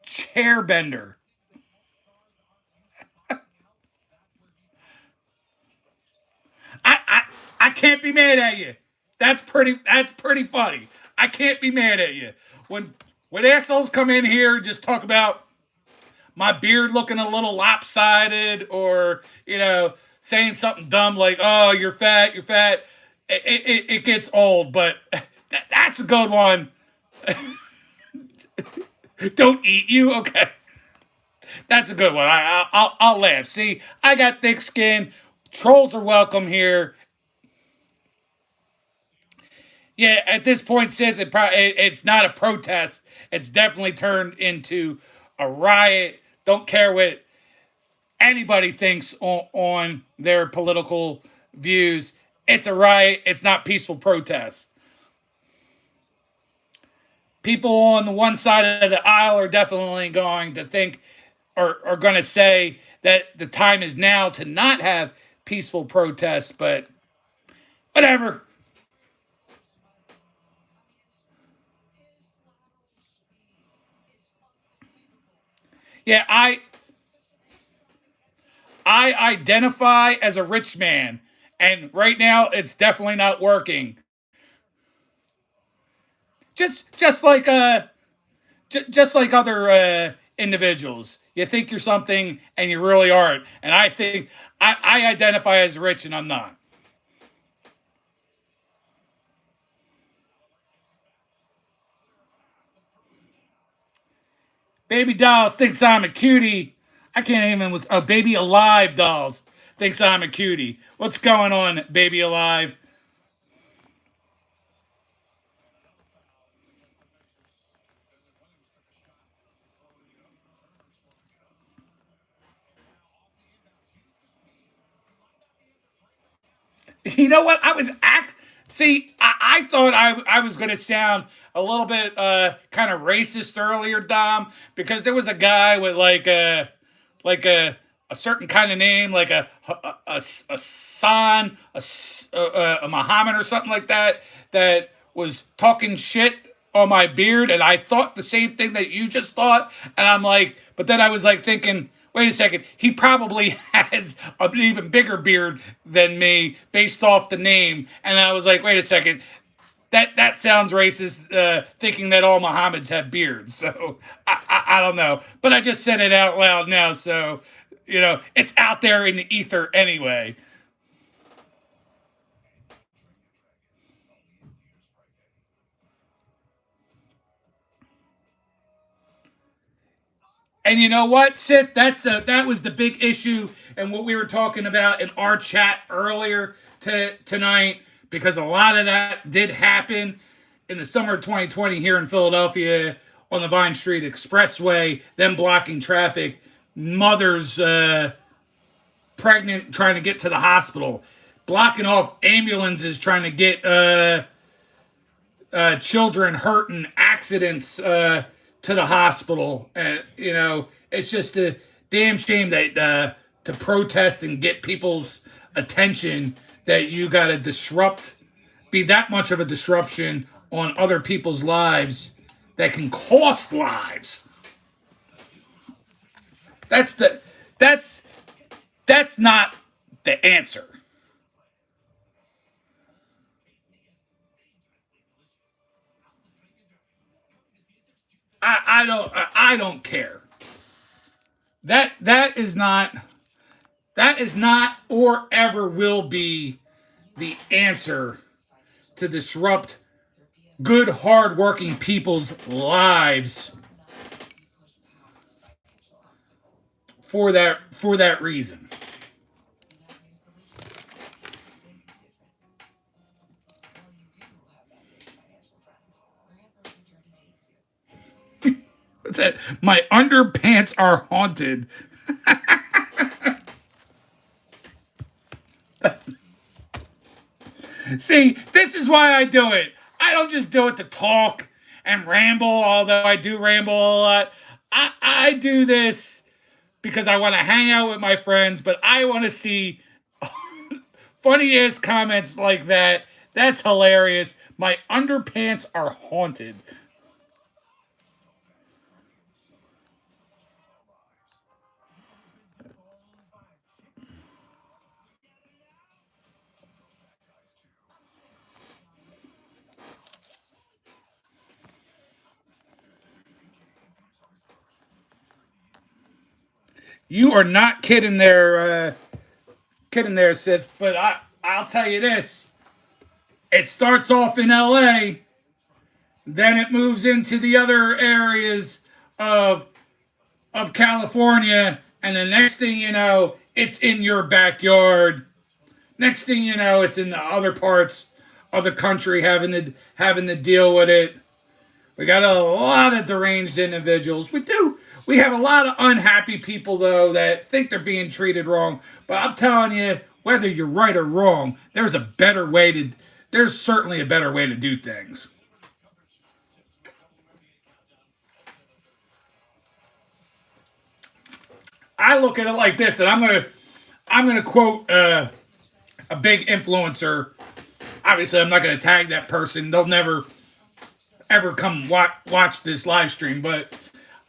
chairbender. I, I I can't be mad at you. That's pretty funny. I can't be mad at you. When assholes come in here and just talk about my beard looking a little lopsided, or saying something dumb like, "Oh, you're fat." It gets old, but that's a good one. Don't eat you, okay? That's a good one. I'll laugh. See, I got thick skin. Trolls are welcome here. Yeah, at this point, Sith, it's not a protest. It's definitely turned into a riot. Don't care what anybody thinks on their political views. It's a riot. It's not peaceful protest. People on the one side of the aisle are definitely going to think, or are going to say that the time is now to not have peaceful protests, but whatever. Yeah, I identify as a rich man, and right now it's definitely not working. Just like just like other individuals, you think you're something and you really aren't. And I think I identify as rich and I'm not. Baby Dolls thinks I'm a cutie. I can't even was Baby Alive Dolls thinks I'm a cutie. What's going on, Baby Alive? You know what? I was act. See, I thought I was going to sound a little bit kind of racist earlier, Dom, because there was a guy with like a certain kind of name, like a San, a Muhammad or something like that, that was talking shit on my beard, and I thought the same thing that you just thought, and I'm like, but then I was like thinking, wait a second, he probably has an even bigger beard than me based off the name, and I was like, wait a second, that sounds racist, thinking that all Mohammeds have beards. So I don't know, but I just said it out loud now, so it's out there in the ether anyway. And you know what, Sith? That was the big issue, and what we were talking about in our chat earlier tonight, because a lot of that did happen in the summer of 2020 here in Philadelphia on the Vine Street Expressway. Them blocking traffic, mothers pregnant trying to get to the hospital. blocking off ambulances trying to get children hurt in accidents to the hospital. And, it's just a damn shame that to protest and get people's attention that you got to be that much of a disruption on other people's lives that can cost lives. That's not the answer. I don't care. That is not or ever will be the answer to disrupt good hardworking people's lives for that reason. What's that? My underpants are haunted. See, this is why I do it. I don't just do it to talk and ramble, although I do ramble a lot. I do this because I want to hang out with my friends, but I want to see funny ass comments like that. That's hilarious. My underpants are haunted. You are not kidding there, Sith. But I'll tell you this: it starts off in L.A., then it moves into the other areas of California, and the next thing you know, it's in your backyard. Next thing you know, it's in the other parts of the country having to deal with it. We got a lot of deranged individuals. We do. We have a lot of unhappy people, though, that think they're being treated wrong. But I'm telling you, whether you're right or wrong, there's certainly a better way to do things. I look at it like this, and I'm gonna quote a big influencer. Obviously, I'm not gonna tag that person. They'll never ever come watch this live stream, but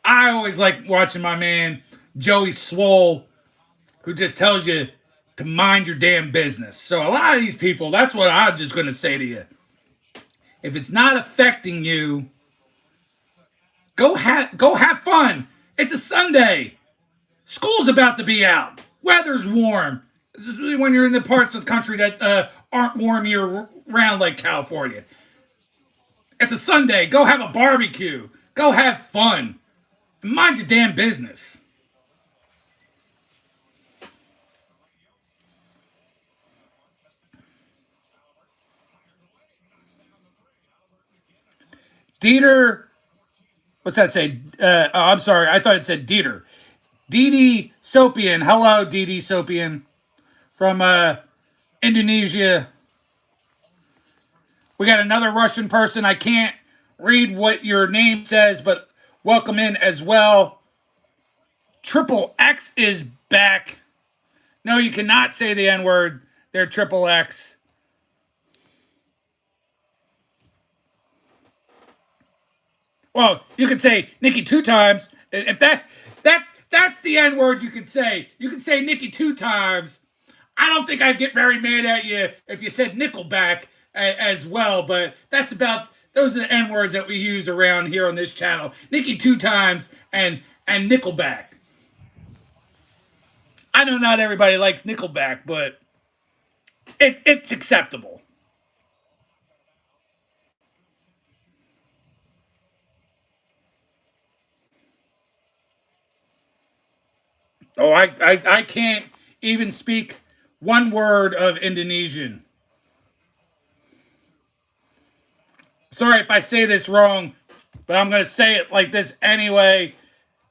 I always like watching my man Joey Swole, who just tells you to mind your damn business. So a lot of these people, that's what I'm just going to say to you. If it's not affecting you, go have fun. It's a Sunday. School's about to be out. Weather's warm. When you're in the parts of the country that aren't warm year round like California. It's a Sunday. Go have a barbecue. Go have fun. Mind your damn business. Dieter, what's that say? I'm sorry. I thought it said Dieter. Didi Sopian. Hello, Didi Sopian from Indonesia. We got another Russian person. I can't read what your name says, but welcome in as well. Triple X is back. No, you cannot say the N word. They're Triple X. Well, you could say Nikki 2 times. If that's the N word you can say. You can say Nikki 2 times. I don't think I'd get very mad at you if you said Nickelback as well, but those are the N words that we use around here on this channel. Nikki 2 times and Nickelback. I know not everybody likes Nickelback, but it's acceptable. Oh, I can't even speak one word of Indonesian. Sorry if I say this wrong, but I'm going to say it like this anyway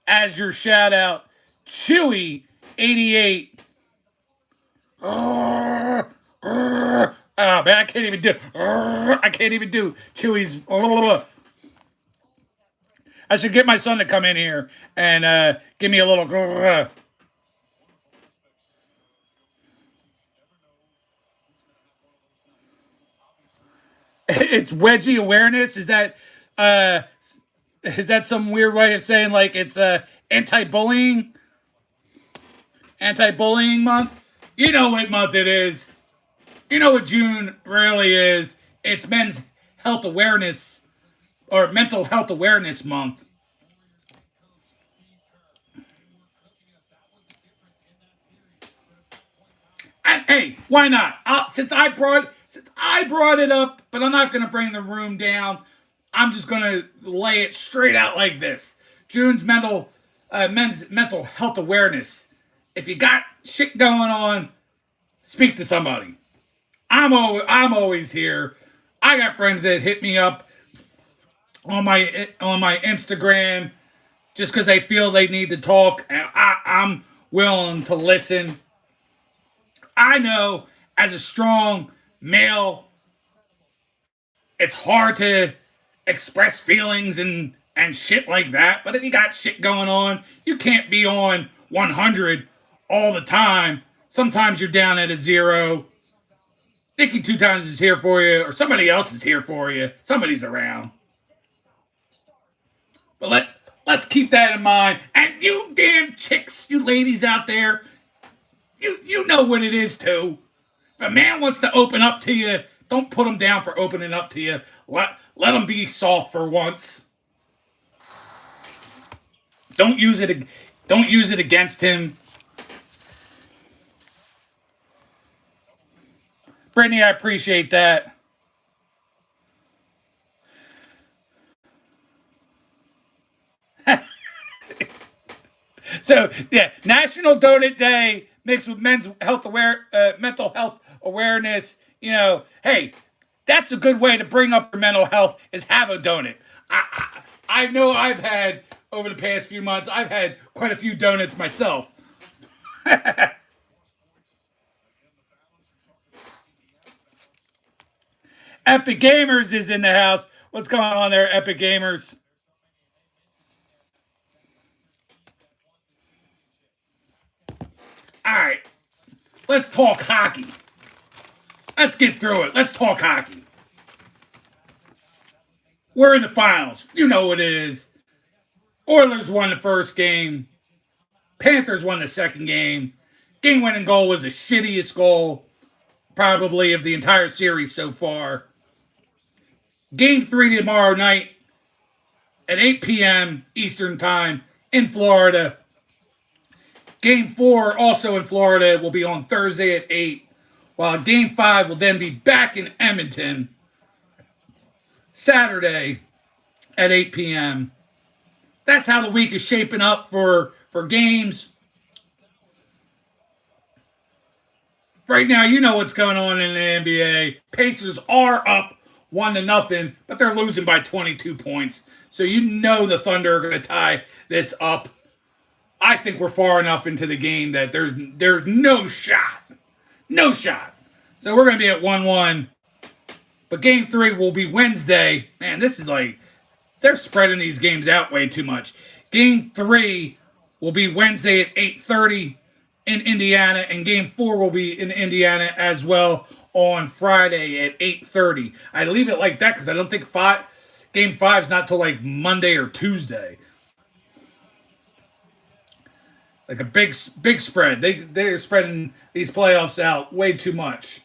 as your shout out. Chewy88. man. I can't even do. I can't even do Chewy's. I should get my son to come in here and give me a little. It's wedgie awareness. Uh is that some weird way of saying like it's anti-bullying anti-bullying month? You know what month it is. You know what June really is. It's men's health awareness or mental health awareness month. And hey, why not? Since I brought it up, but I'm not going to bring the room down. I'm just going to lay it straight out like this. June's men's mental health awareness. If you got shit going on, speak to somebody. I'm always here. I got friends that hit me up on my Instagram just because they feel they need to talk, and I'm willing to listen. I know as a strong male, it's hard to express feelings and shit like that. But if you got shit going on, you can't be on 100 all the time. Sometimes you're down at a zero. Nikki two times is here for you, or somebody else is here for you. Somebody's around. But let's keep that in mind. And you damn chicks, you ladies out there, you know what it is too. If a man wants to open up to you, don't put him down for opening up to you. Let him be soft for once. Don't use it. Don't use it against him. Brittany, I appreciate that. So yeah, National Donut Day mixed with mental health awareness. You know, hey, that's a good way to bring up your mental health is have a donut. I know I've had over the past few months. I've had quite a few donuts myself. Epic Gamers is in the house. What's going on there, Epic Gamers? All right, let's talk hockey. Let's get through it. Let's talk hockey. We're in the finals. You know what it is. Oilers won the first game. Panthers won the second game. Game-winning goal was the shittiest goal probably of the entire series so far. Game 3 tomorrow night at 8 p.m. Eastern Time in Florida. Game 4, also in Florida, will be on Thursday at 8, while Game 5 will then be back in Edmonton Saturday at 8 p.m. That's how the week is shaping up for games. Right now, you know what's going on in the NBA. Pacers are up 1-0, but they're losing by 22 points. So you know the Thunder are going to tie this up. I think we're far enough into the game that there's no shot. No shot. So we're going to be at 1-1. But game 3 will be Wednesday. Man, this is like, they're spreading these games out way too much. Game 3 will be Wednesday at 8:30 in Indiana, and Game 4 will be in Indiana as well on Friday at 8:30. I leave it like that because I don't think Game 5 is not till like Monday or Tuesday. Like a big spread. They're spreading these playoffs out way too much.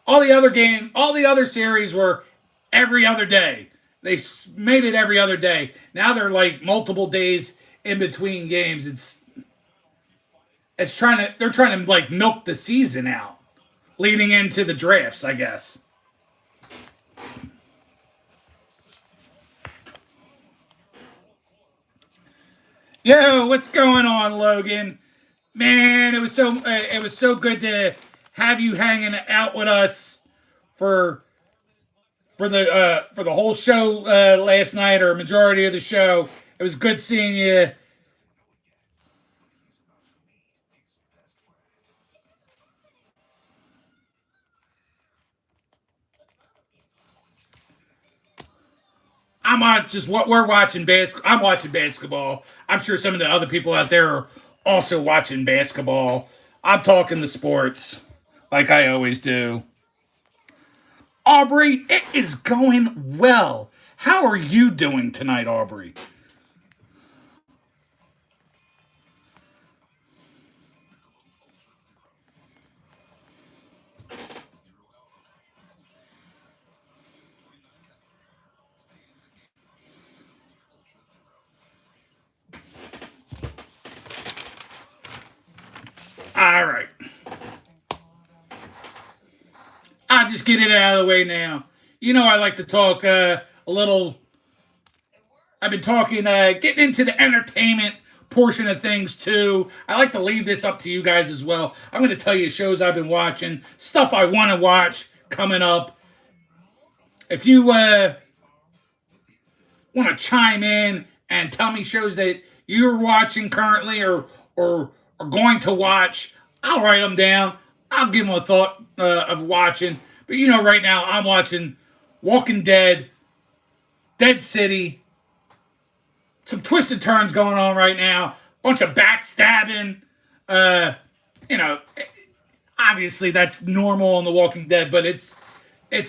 All the other series were every other day. They made it every other day. Now they're like multiple days in between games. They're trying to like milk the season out, leading into the drafts, I guess. Yo, what's going on, Logan? Man, it was so good to have you hanging out with us for for the whole show last night, or a majority of the show. It was good seeing you. I'm on just what we're watching. I'm watching basketball. I'm sure some of the other people out there are also watching basketball. I'm talking the sports like I always do. Aubrey, it is going well. How are you doing tonight, Aubrey? All right. I'll just get it out of the way now. You know, I like to talk a little. I've been talking, getting into the entertainment portion of things too. I like to leave this up to you guys as well. I'm going to tell you shows I've been watching, stuff I want to watch coming up. If you want to chime in and tell me shows that you're watching currently or are going to watch, I'll write them down. I'll give them a thought of watching. But you know, right now I'm watching Walking Dead, Dead City. Some twisted turns going on right now. Bunch of backstabbing. You know, obviously that's normal on The Walking Dead, but it's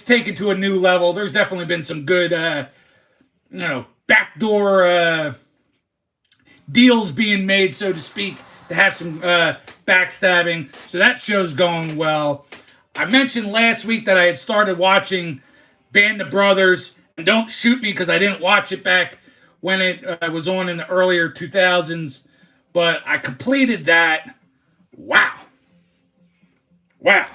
taken to a new level. There's definitely been some good, backdoor deals being made, so to speak, to have some backstabbing. So that show's going well. I mentioned last week that I had started watching Band of Brothers, and don't shoot me because I didn't watch it back when it was on in the earlier 2000s, but I completed that. Wow. Wow.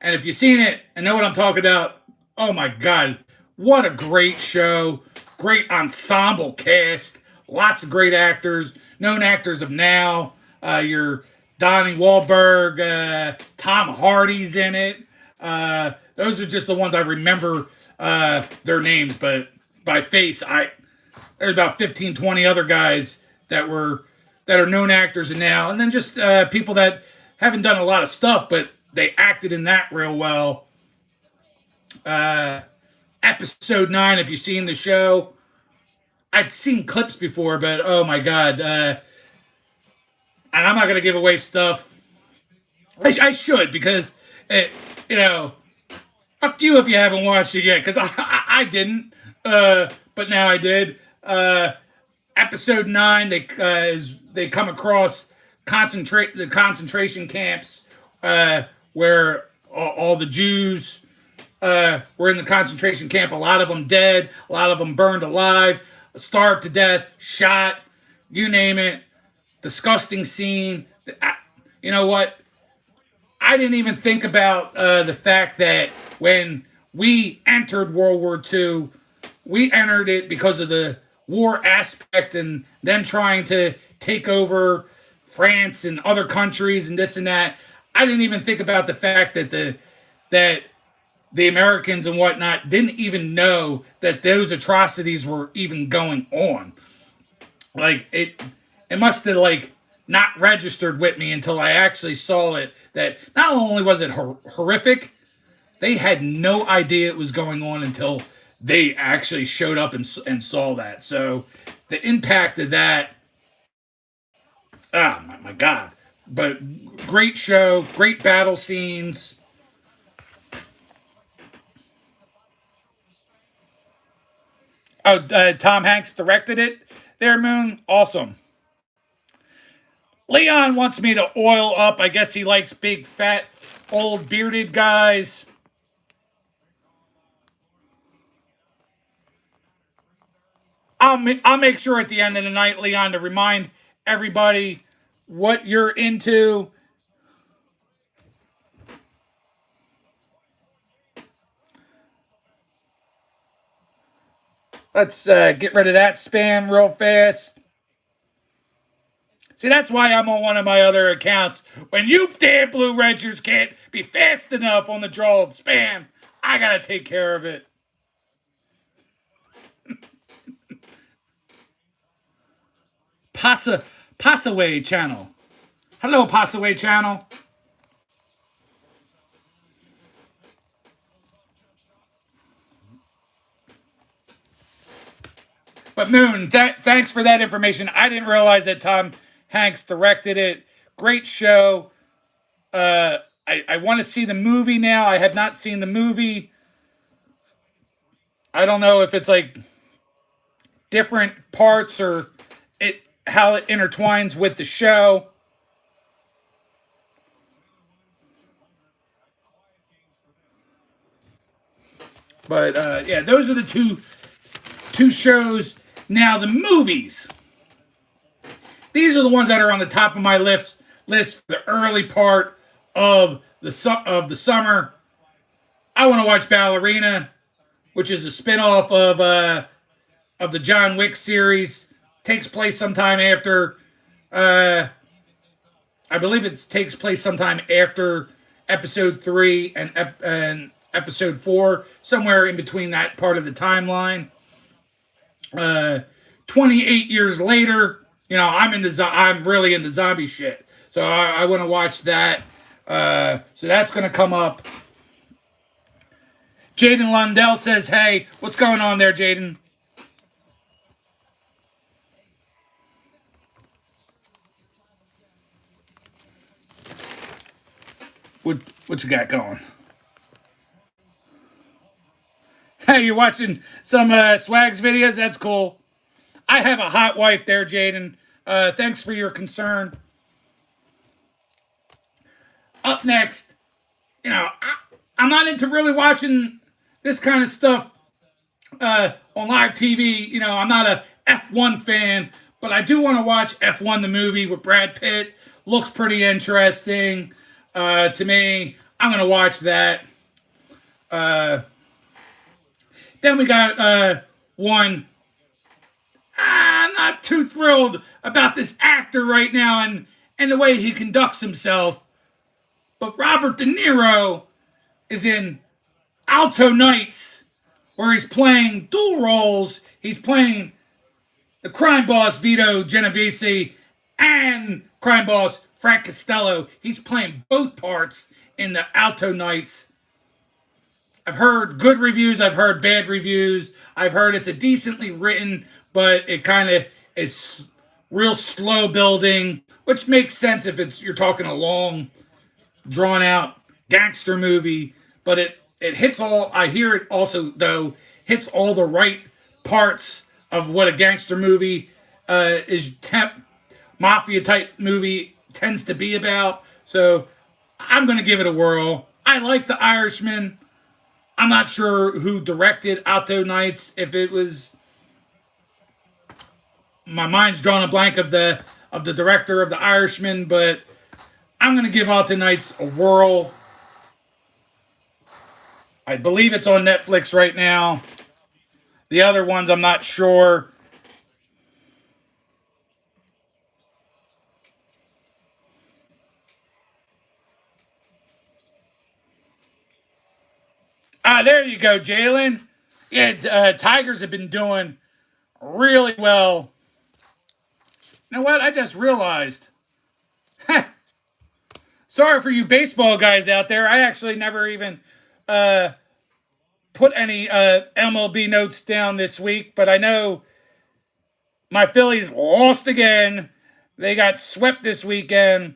And if you've seen it and know what I'm talking about, oh my God, what a great show. Great ensemble cast. Lots of great actors, known actors of now. Your Donnie Wahlberg, Tom Hardy's in it. Those are just the ones I remember their names, but by face, there's about 15, 20 other guys that are known actors and now, and then just people that haven't done a lot of stuff, but they acted in that real well. Episode 9, if you've seen the show, I'd seen clips before, but oh my God. And I'm not going to give away stuff. I should, because, fuck you if you haven't watched it yet, because I didn't. But now I did. Episode 9, they come across the concentration camps where all the Jews were in the concentration camp. A lot of them dead, a lot of them burned alive, starved to death, shot, you name it. Disgusting scene. You know what? I didn't even think about the fact that when we entered World War II, we entered it because of the war aspect and them trying to take over France and other countries and this and that. I didn't even think about the fact that the Americans and whatnot didn't even know that those atrocities were even going on. Like it must have not registered with me until I actually saw it. That not only was it horrific, they had no idea it was going on until they actually showed up and saw that. So the impact of that, my God. But great show, great battle scenes. Oh, Tom Hanks directed it there, Moon. Awesome. Leon wants me to oil up. I guess he likes big, fat, old, bearded guys. I'll make sure at the end of the night, Leon, to remind everybody what you're into. Let's get rid of that spam real fast. See, that's why I'm on one of my other accounts. When you damn Blue Rangers can't be fast enough on the draw of spam, I gotta take care of it. Passaway channel. Hello, Passaway channel. But Moon, thanks for that information. I didn't realize that Tom Hanks directed it. Great show. I want to see the movie now. I have not seen the movie. I don't know if it's like different parts or how it intertwines with the show. But yeah, those are the two shows. Now the movies. These are the ones that are on the top of my list for the early part of the summer. I want to watch Ballerina, which is a spinoff of the John Wick series. Takes place sometime after. I believe it takes place sometime after episode 3 and episode 4, somewhere in between that part of the timeline. 28 years later, I'm really into zombie shit, so I want to watch that. So that's going to come up. Jaden Lundell says, "Hey, what's going on there, Jaden?" What you got going? Hey, you're watching some Swags videos? That's cool. I have a hot wife there, Jaden. Thanks for your concern. Up next, I'm not into really watching this kind of stuff on live TV. I'm not a F1 fan, but I do want to watch F1 the movie with Brad Pitt. Looks pretty interesting to me. I'm going to watch that. Then we got one. I'm not too thrilled about this actor right now and the way he conducts himself. But Robert De Niro is in Alto Nights, where he's playing dual roles. He's playing the crime boss Vito Genovese and crime boss Frank Costello. He's playing both parts in the Alto Nights. I've heard good reviews. I've heard bad reviews. I've heard it's a decently written, but it kind of is real slow building, which makes sense if you're talking a long, drawn out gangster movie. But it hits all. I hear it also though hits all the right parts of what a gangster movie mafia type movie tends to be about. So I'm going to give it a whirl. I like The Irishman. I'm not sure who directed Alto Nights. If it was, my mind's drawn a blank of the director of The Irishman, but I'm going to give Alto Nights a whirl. I believe it's on Netflix right now. The other ones, I'm not sure. There you go, Jalen. Yeah, Tigers have been doing really well. You know what? I just realized. Sorry for you baseball guys out there. I actually never even put any MLB notes down this week, but I know my Phillies lost again. They got swept this weekend.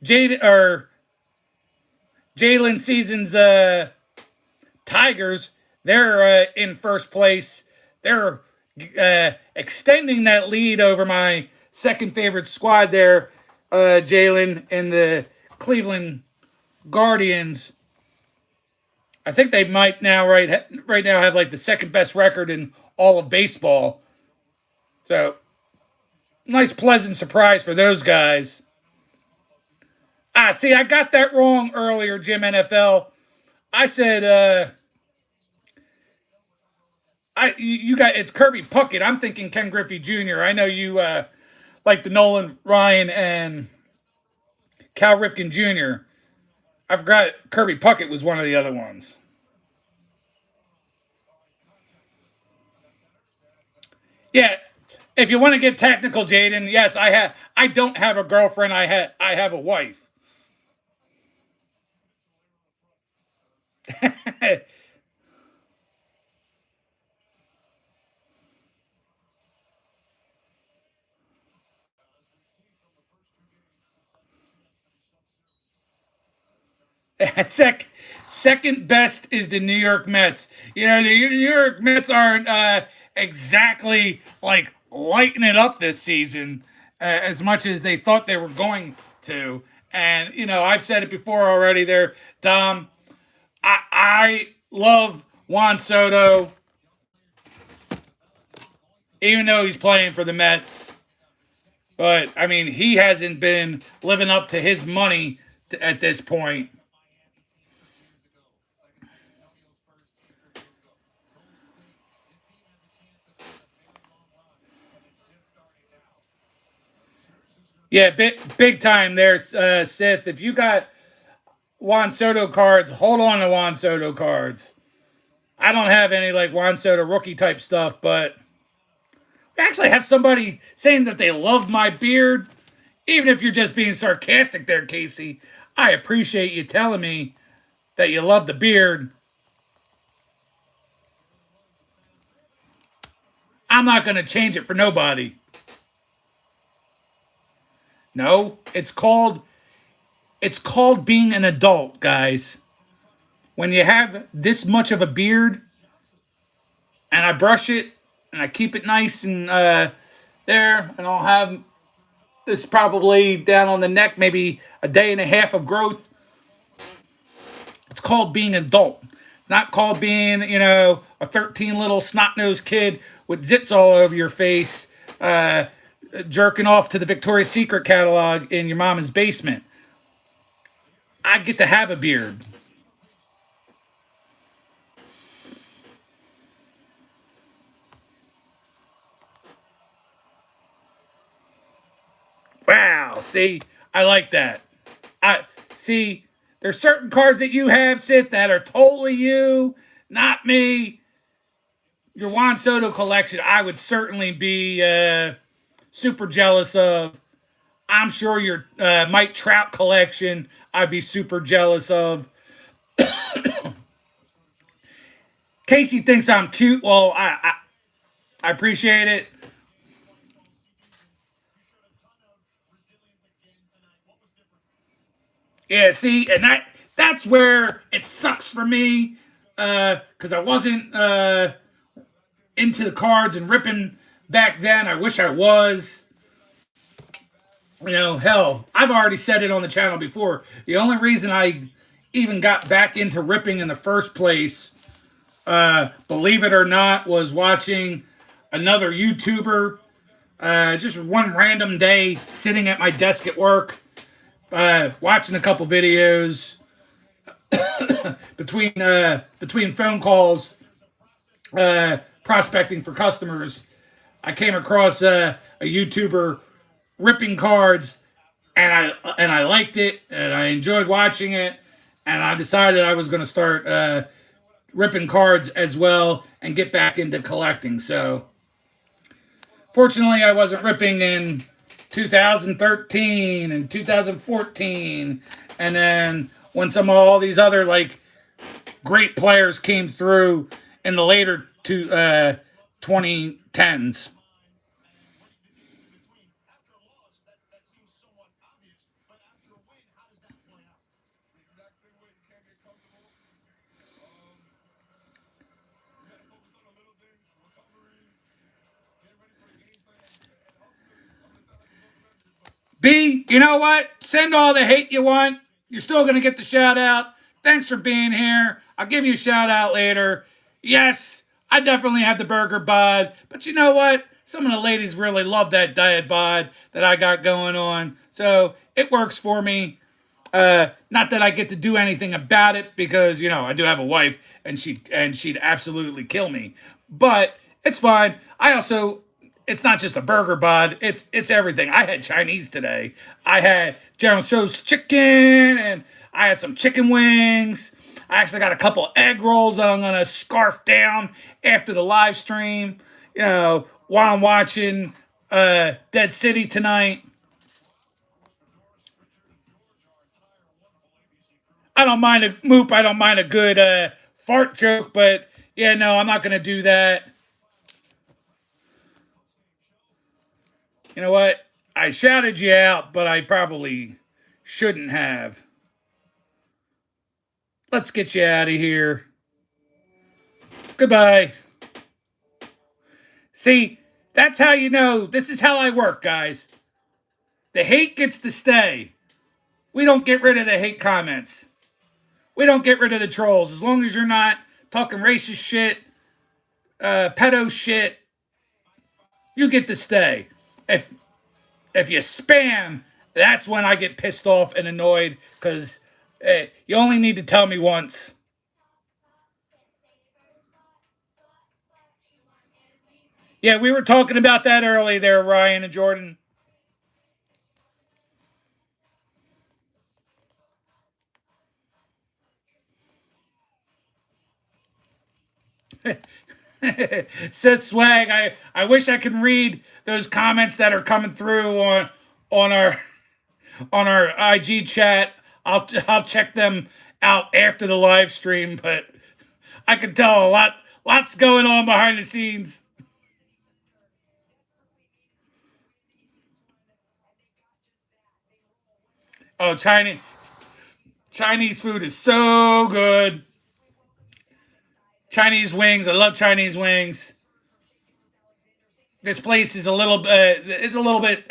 Jalen Season's Tigers, they're in first place. They're extending that lead over my second favorite squad there, Jalen, and the Cleveland Guardians. I think they might now right now have like the second best record in all of baseball. So, nice pleasant surprise for those guys. See, I got that wrong earlier, Jim NFL. I said you got it's Kirby Puckett. I'm thinking Ken Griffey Jr. I know you like the Nolan Ryan and Cal Ripken Jr. I forgot Kirby Puckett was one of the other ones. Yeah, if you want to get technical, Jaden, yes, I don't have a girlfriend. I have a wife. Second best is the New York Mets. You know, the New York Mets aren't exactly like lighting it up this season as much as they thought they were going to. And you know, I've said it before already. There, Dom. I love Juan Soto, even though he's playing for the Mets. But I mean, he hasn't been living up to his money at this point. Yeah, big time there, Sith. If you got Juan Soto cards, hold on to Juan Soto cards. I don't have any like Juan Soto rookie type stuff, but I actually have somebody saying that they love my beard. Even if you're just being sarcastic there, Casey, I appreciate you telling me that you love the beard. I'm not going to change it for nobody. No, it's called being an adult, guys. When you have this much of a beard and I brush it and I keep it nice and there, and I'll have this probably down on the neck, maybe a day and a half of growth. It's called being an adult, not called being, you know, a 13 little snot nosed kid with zits all over your face, uh, jerking off to the Victoria's Secret catalog in your mama's basement. I get to have a beard. Wow. See, I like that. I see. There's certain cards that you have, Sit, that are totally you, not me. Your Juan Soto collection, I would certainly be super jealous of. I'm sure your Mike Trout collection, I'd be super jealous of. Casey thinks I'm cute. Well, I appreciate it. Yeah, see, and that's where it sucks for me because I wasn't into the cards and ripping back then. I wish I was. You know, hell, I've already said it on the channel before. The only reason I even got back into ripping in the first place, believe it or not, was watching another YouTuber. Just one random day sitting at my desk at work, watching a couple videos between phone calls, prospecting for customers. I came across a YouTuber ripping cards, and I liked it, and I enjoyed watching it, and I decided I was going to start ripping cards as well and get back into collecting. So, fortunately, I wasn't ripping in 2013 and 2014, and then when some of all these other like great players came through in the later 2010s. B, you know what? Send all the hate you want. You're still going to get the shout out. Thanks for being here. I'll give you a shout out later. Yes, I definitely have the burger bod, but you know what? Some of the ladies really love that diet bod that I got going on. So it works for me. Not that I get to do anything about it because, you know, I do have a wife and she'd absolutely kill me. But it's fine. I also it's not just a burger bod, it's everything. I had Chinese today. I had General Tso's chicken and I had some chicken wings. I actually got a couple egg rolls that I'm gonna scarf down after the live stream, you know, while I'm watching Dead City tonight. I don't mind a moop. I don't mind a good fart joke, but yeah, no, I'm not gonna do that. You know what? I shouted you out, but I probably shouldn't have. let's get you out of here. Goodbye. See, that's how you know. This is how I work, guys. The hate gets to stay. We don't get rid of the hate comments. We don't get rid of the trolls. As long as you're not talking racist shit, pedo shit, you get to stay. If you spam, that's when I get pissed off and annoyed because you only need to tell me once. Yeah, we were talking about that early there, Ryan and Jordan. Said Swag, I wish I could read those comments that are coming through on our on our IG chat. I'll check them out after the live stream, but I can tell lots going on behind the scenes. Oh, Chinese food is so good. Chinese wings, I love Chinese wings. This place is a little bit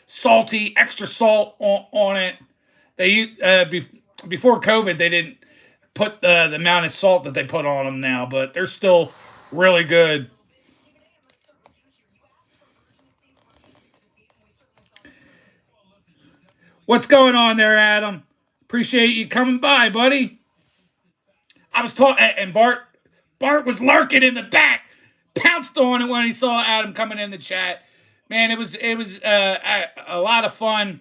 salty, extra salt on it. Before COVID they didn't put the amount of salt that they put on them now, but they're still really good. What's going on there, Adam? Appreciate you coming by, buddy. I was talking, and Bart was lurking in the back, pounced on it when he saw Adam coming in the chat. Man, it was a lot of fun.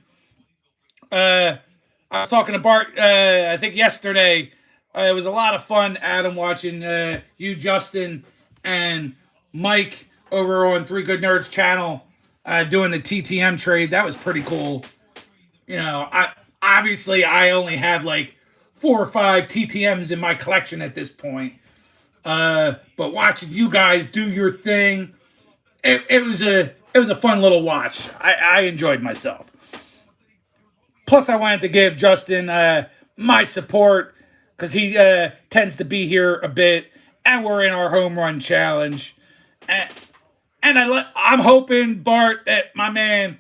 I was talking to Bart, I think yesterday. It was a lot of fun, Adam, watching you, Justin, and Mike over on Three Good Nerds channel doing the TTM trade. That was pretty cool. You know, I only have like 4 or 5 TTMs in my collection at this point. But watching you guys do your thing, it was a fun little watch. I enjoyed myself. Plus, I wanted to give Justin my support because he tends to be here a bit, and we're in our home run challenge. And I'm hoping Bart that my man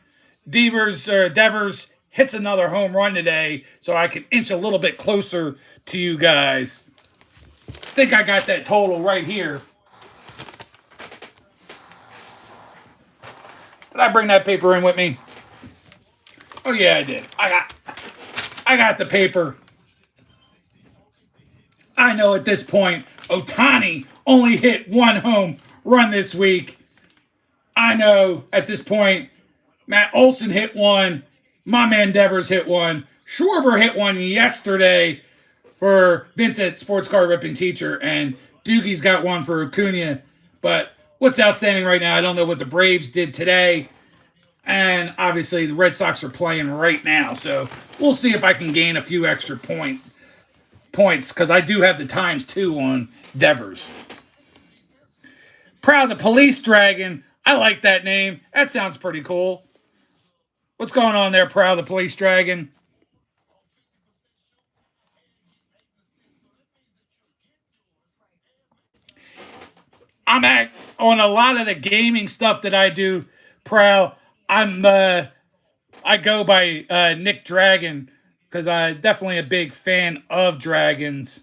Devers hits another home run today, so I can inch a little bit closer to you guys. I think I got that total right here. Did I bring that paper in with me? Oh yeah, I did. I got the paper. I know at this point, Otani only hit one home run this week. I know at this point, Matt Olson hit one. My man Devers hit one. Schwarber hit one yesterday for Vincent, sports car ripping teacher, and Doogie's got one for Acuna. But what's outstanding right now, I don't know what the Braves did today. And obviously, the Red Sox are playing right now. So we'll see if I can gain a few extra points because I do have the times 2 on Devers. Proud of the Police Dragon. I like that name. That sounds pretty cool. What's going on there, Proud of the Police Dragon? I'm on a lot of the gaming stuff that I do, Proud. I go by Nick Dragon because I'm definitely a big fan of dragons.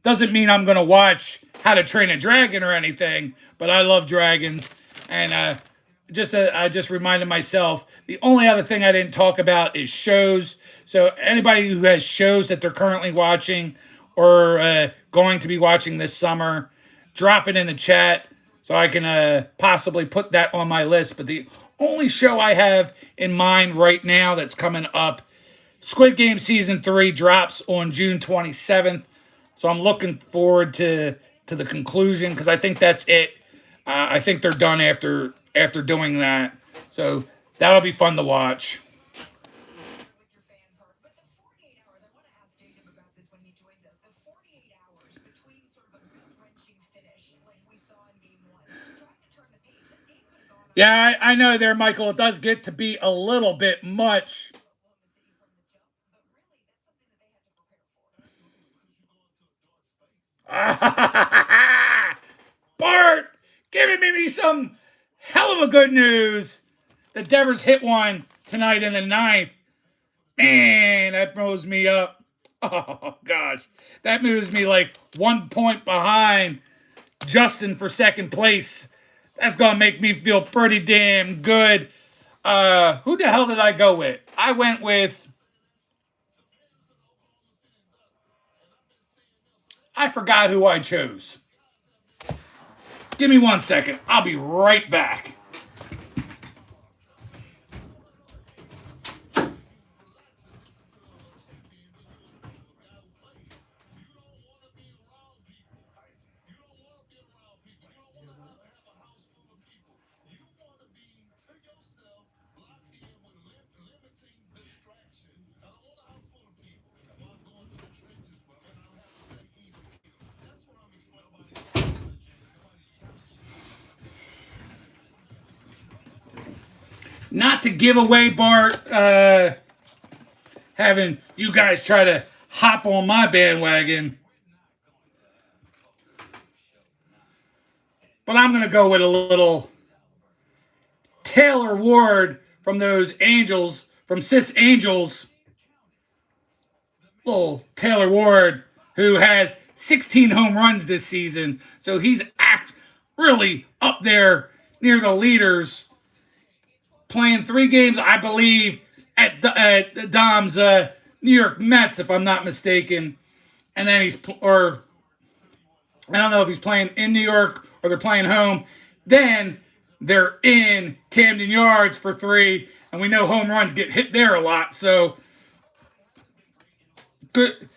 Doesn't mean I'm going to watch How to Train a Dragon or anything, but I love dragons. And I just reminded myself the only other thing I didn't talk about is shows. So anybody who has shows that they're currently watching or going to be watching this summer, drop it in the chat so I can possibly put that on my list. But the only show I have in mind right now that's coming up, Squid Game Season 3 drops on June 27th. So I'm looking forward to the conclusion because I think that's it. I think they're done after doing that. So that'll be fun to watch. Yeah, I know there, Michael. It does get to be a little bit much. Bart, giving me some hell of a good news. The Devers hit one tonight in the 9th. Man, that moves me up. Oh, gosh. That moves me like 1 point behind Justin for second place. That's going to make me feel pretty damn good. Who the hell did I go with? I went with... I forgot who I chose. Give me 1 second. I'll be right back. Not to give away, Bart, having you guys try to hop on my bandwagon. But I'm going to go with a little Taylor Ward from those Angels, from Sis Angels. Little Taylor Ward, who has 16 home runs this season. So he's really up there near the leaders. Playing 3 games, I believe, at Dom's New York Mets, if I'm not mistaken. And then or I don't know if he's playing in New York or they're playing home. Then they're in Camden Yards for 3, and we know home runs get hit there a lot. So, good,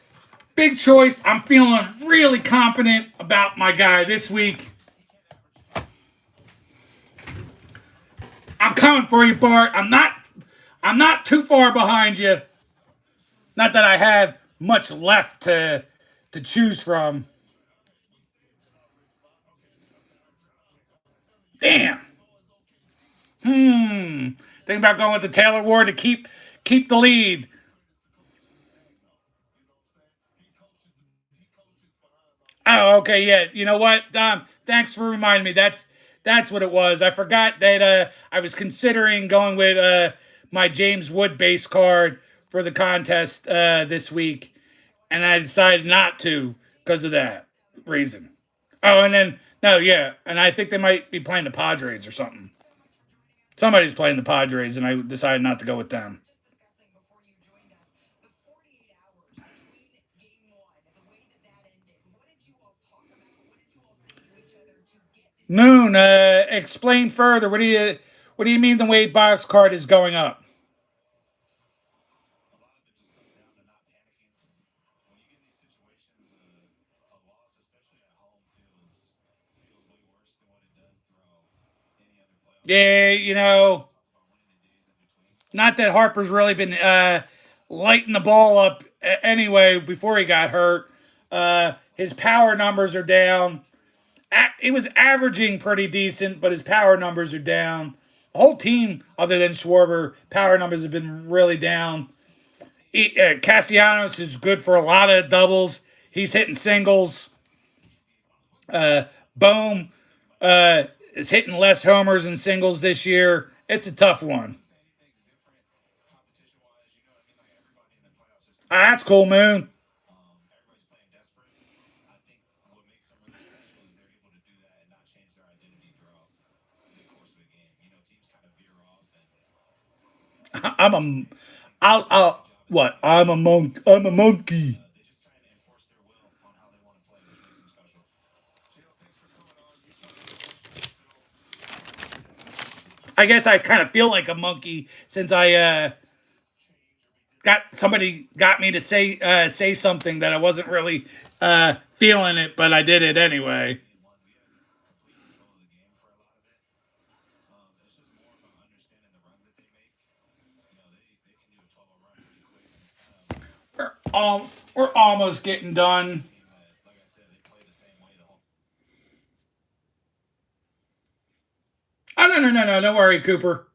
big choice. I'm feeling really confident about my guy this week. I'm coming for you, Bart. I'm not too far behind you. Not that I have much left to choose from. Damn. Think about going with the Taylor Ward to keep the lead. Oh, okay, yeah. You know what, Dom? Thanks for reminding me. That's what it was. I forgot that I was considering going with my James Wood base card for the contest this week, and I decided not to because of that reason. Oh, and then no, yeah, and I think they might be playing the Padres or something. Somebody's playing the Padres, and I decided not to go with them. Moon, explain further. What do you mean the Wade box card is going up? Yeah, not that Harper's really been lighting the ball up anyway before he got hurt. His power numbers are down. He was averaging pretty decent, but his power numbers are down. The whole team, other than Schwarber, power numbers have been really down. Castellanos is good for a lot of doubles. He's hitting singles. Bohm is hitting less homers and singles this year. It's a tough one. That's cool, Moon. I'm a, I'll, what? I'm a monk. I'm a monkey. I guess I kind of feel like a monkey since I got me to say something that I wasn't really feeling it, but I did it anyway. We're almost getting done. Oh no! Don't worry, Cooper.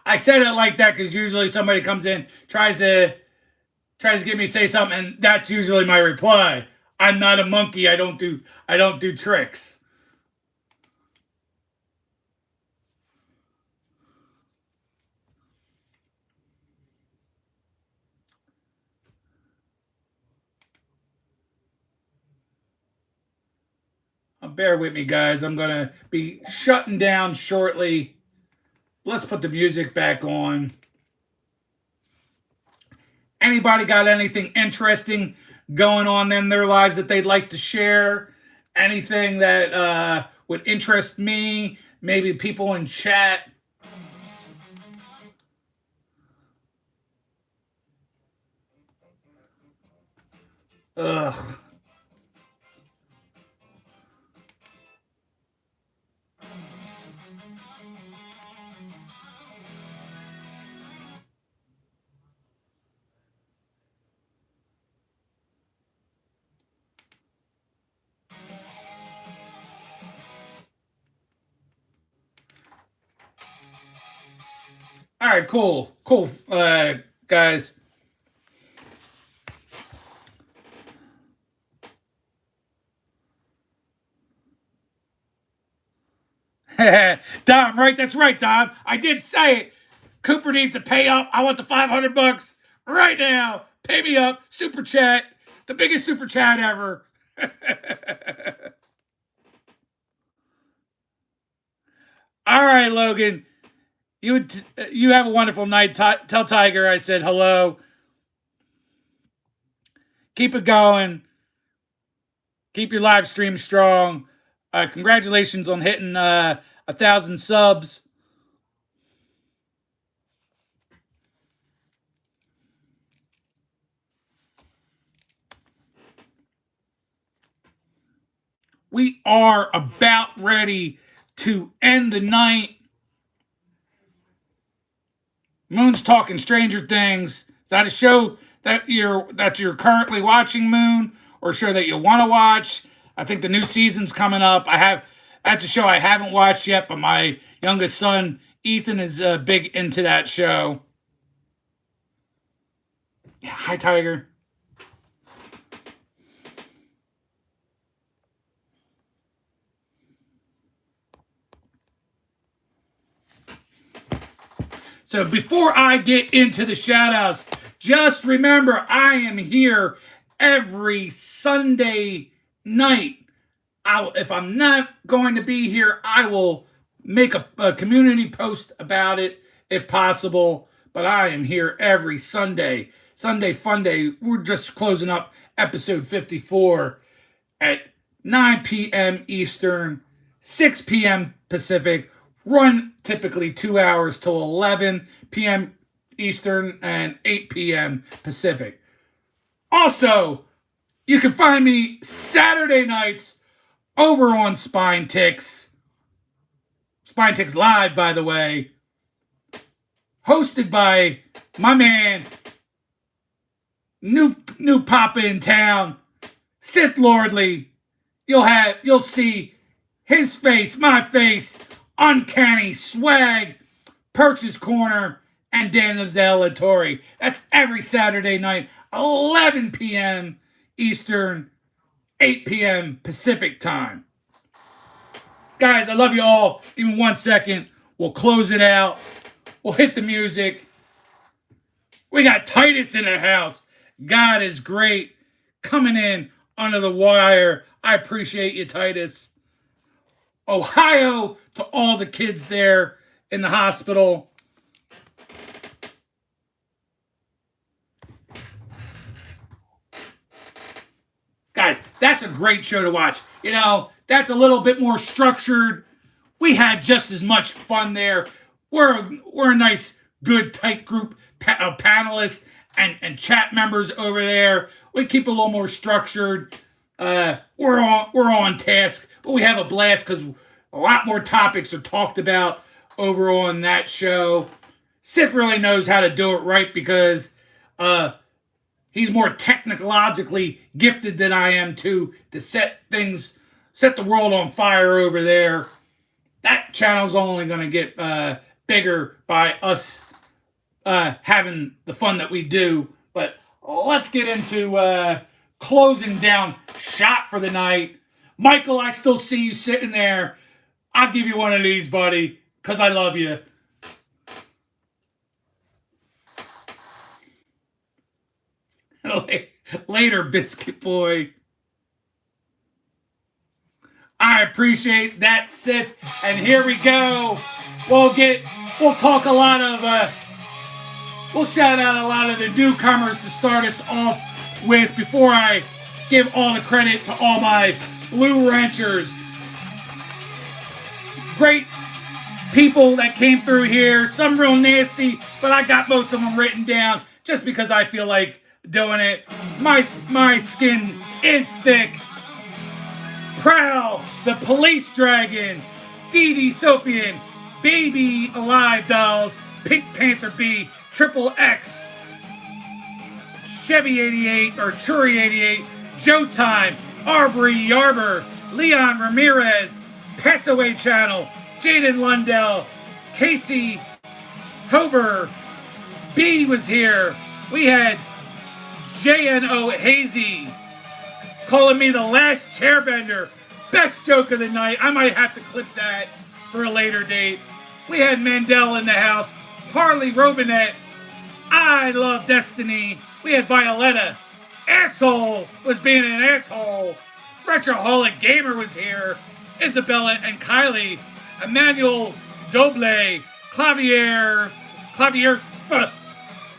I said it like that because usually somebody comes in, tries to get me to say something, and that's usually my reply. I'm not a monkey. I don't do tricks. Bear with me, guys. I'm gonna be shutting down shortly. Let's put the music back on. Anybody got anything interesting going on in their lives that they'd like to share? Anything that would interest me? Maybe people in chat. Ugh. All right, cool, guys. Dom, right? That's right, Dom. I did say it. Cooper needs to pay up. I want the $500 right now. Pay me up. Super chat. The biggest super chat ever. All right, Logan. You have a wonderful night. Tell Tiger I said hello. Keep it going. Keep your live stream strong. Congratulations on hitting 1,000 subs. We are about ready to end the night. Moon's talking Stranger Things. Is that a show that you're currently watching, Moon, or a show that you want to watch? I think the new season's coming up. That's a show I haven't watched yet, but my youngest son Ethan is big into that show. Yeah, hi Tiger. So before I get into the shoutouts, just remember I am here every Sunday night. If I'm not going to be here, I will make a community post about it if possible. But I am here every Sunday. Sunday Funday. We're just closing up episode 54 at 9 p.m. Eastern, 6 p.m. Pacific. Run typically 2 hours till 11 p.m. Eastern and 8 p.m. Pacific. Also, you can find me Saturday nights over on Spine Ticks. Spine Ticks Live, by the way. Hosted by my man, new papa in town, Sith Lordly. You'll see his face, my face, Uncanny Swag, Purchase Corner, and Daniel Della Torre. That's every Saturday night, 11 p.m. Eastern, 8 p.m. Pacific time. Guys, I love you all. Give me 1 second. We'll close it out. We'll hit the music. We got Titus in the house. God is great. Coming in under the wire. I appreciate you, Titus. Ohio to all the kids there in the hospital. Guys, that's a great show to watch. You know, that's a little bit more structured. We had just as much fun there. We're a nice, good, tight group of panelists and chat members over there. We keep it a little more structured. We're on task, but we have a blast because a lot more topics are talked about over on that show. Sith really knows how to do it right because he's more technologically gifted than I am to set the world on fire over there. That channel's only going to get bigger by us having the fun that we do. But let's get into closing down shop for the night. Michael, I still see you sitting there. I'll give you one of these, buddy, because I love you. Later, Biscuit Boy. I appreciate that, Sith. And here we go. We'll talk a lot of, we'll shout out a lot of the newcomers to start us off with before I give all the credit to all my Blue Ranchers. Great people that came through here. Some real nasty, but I got most of them written down just because I feel like doing it. My skin is thick. Prowl, the Police Dragon, Dee Dee Sopian, Baby Alive Dolls, Pink Panther B, Triple X, Chevy 88 or Churi 88, Joe Time, Arbery Yarber, Leon Ramirez, Passaway Channel, Jaden Lundell, Casey Hover, B was here. We had JNO Hazy calling me the last chairbender. Best joke of the night. I might have to clip that for a later date. We had Mandel in the house. Harley Robinette. I Love Destiny. We had Violetta. Asshole was being an asshole. Retroholic Gamer was here. Isabella and Kylie. Emmanuel Doble. Clavier.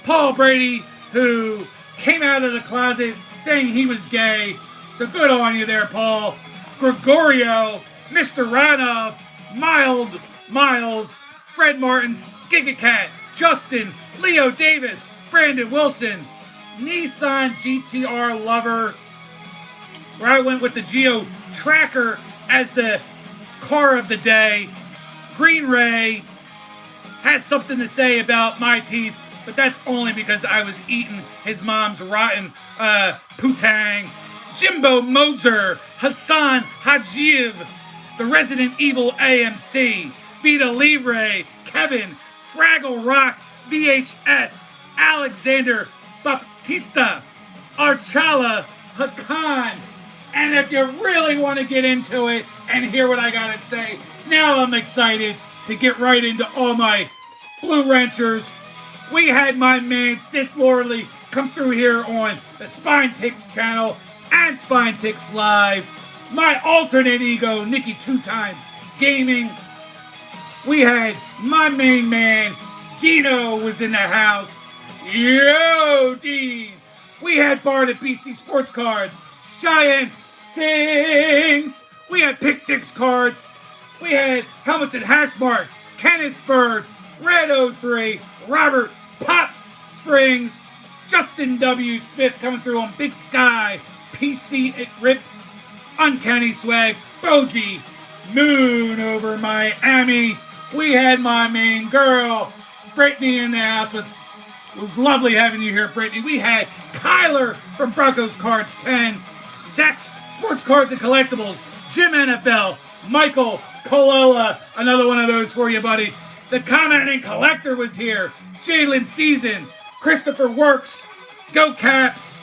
Paul Brady, who came out of the closet saying he was gay. So good on you there, Paul. Gregorio, Mr. Ranov, Miles, Fred Martins, Gigacat, Justin, Leo Davis, Brandon Wilson, Nissan GTR Lover, where I went with the Geo Tracker as the car of the day. Green Ray had something to say about my teeth, but that's only because I was eating his mom's rotten putang. Jimbo Moser, Hassan Hajiv, the Resident Evil AMC, Vita Livre, Kevin, Fraggle Rock, VHS, Alexander Baptista, Archala, Hakan. And if you really want to get into it and hear what I gotta say, now I'm excited to get right into all my Blue Ranchers. We had my man Sith Lorley come through here on the Spine Ticks channel and Spine Ticks Live. My alternate ego, Nikki 2 Times Gaming. We had my main man, Dino, was in the house. Yo, Dean. We had Bart at BC Sports Cards. Cheyenne Sings. We had Pick 6 Cards. We had Helmets and Hash Marks. Kenneth Bird. Red 03. Robert Pops Springs. Justin W. Smith coming through on Big Sky. PC It Rips. Uncanny Swag. Boji. Moon over Miami. We had my main girl, Brittany, in the house. It was lovely having you here, Brittany. We had Kyler from Broncos Cards 10. Zach's Sports Cards and Collectibles. Jim NFL. Michael Colola. Another one of those for you, buddy. The Commenting Collector was here. Jalen Season. Christopher Works. Go Caps.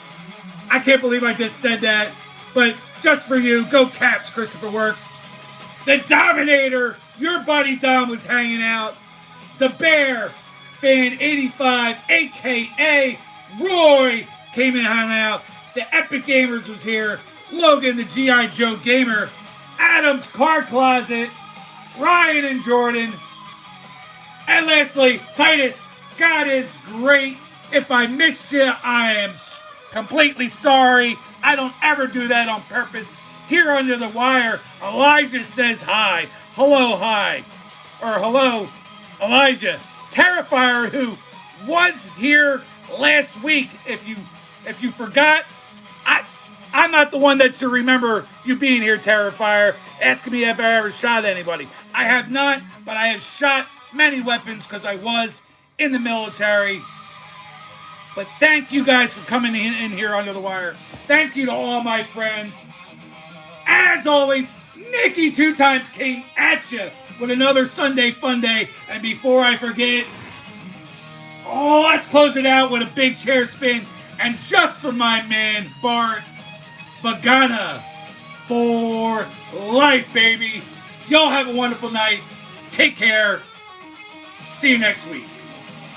I can't believe I just said that. But just for you, go Caps, Christopher Works. The Dominator. Your buddy Dom was hanging out. The Bear. Fan 85. A.K.A. Roy came and hung out. The Epic Gamers was here. Logan, the G.I. Joe Gamer. Adam's Car Closet. Ryan and Jordan. And lastly, Titus. God is great. If I missed you, I am completely sorry. I don't ever do that on purpose. Here under the wire, Elijah says hi. Hello, hi. Or hello, Elijah. Terrifier, who was here last week. If you forgot, I'm not the one that should remember you being here, Terrifier, asking me if I ever shot anybody. I have not, but I have shot many weapons because I was in the military. But thank you guys for coming in here under the wire. Thank you to all my friends. As always, Nikki Two Times came at you with another Sunday Funday. And before I forget, let's close it out with a big chair spin. And just for my man, Bart Bagana, for life, baby. Y'all have a wonderful night. Take care. See you next week.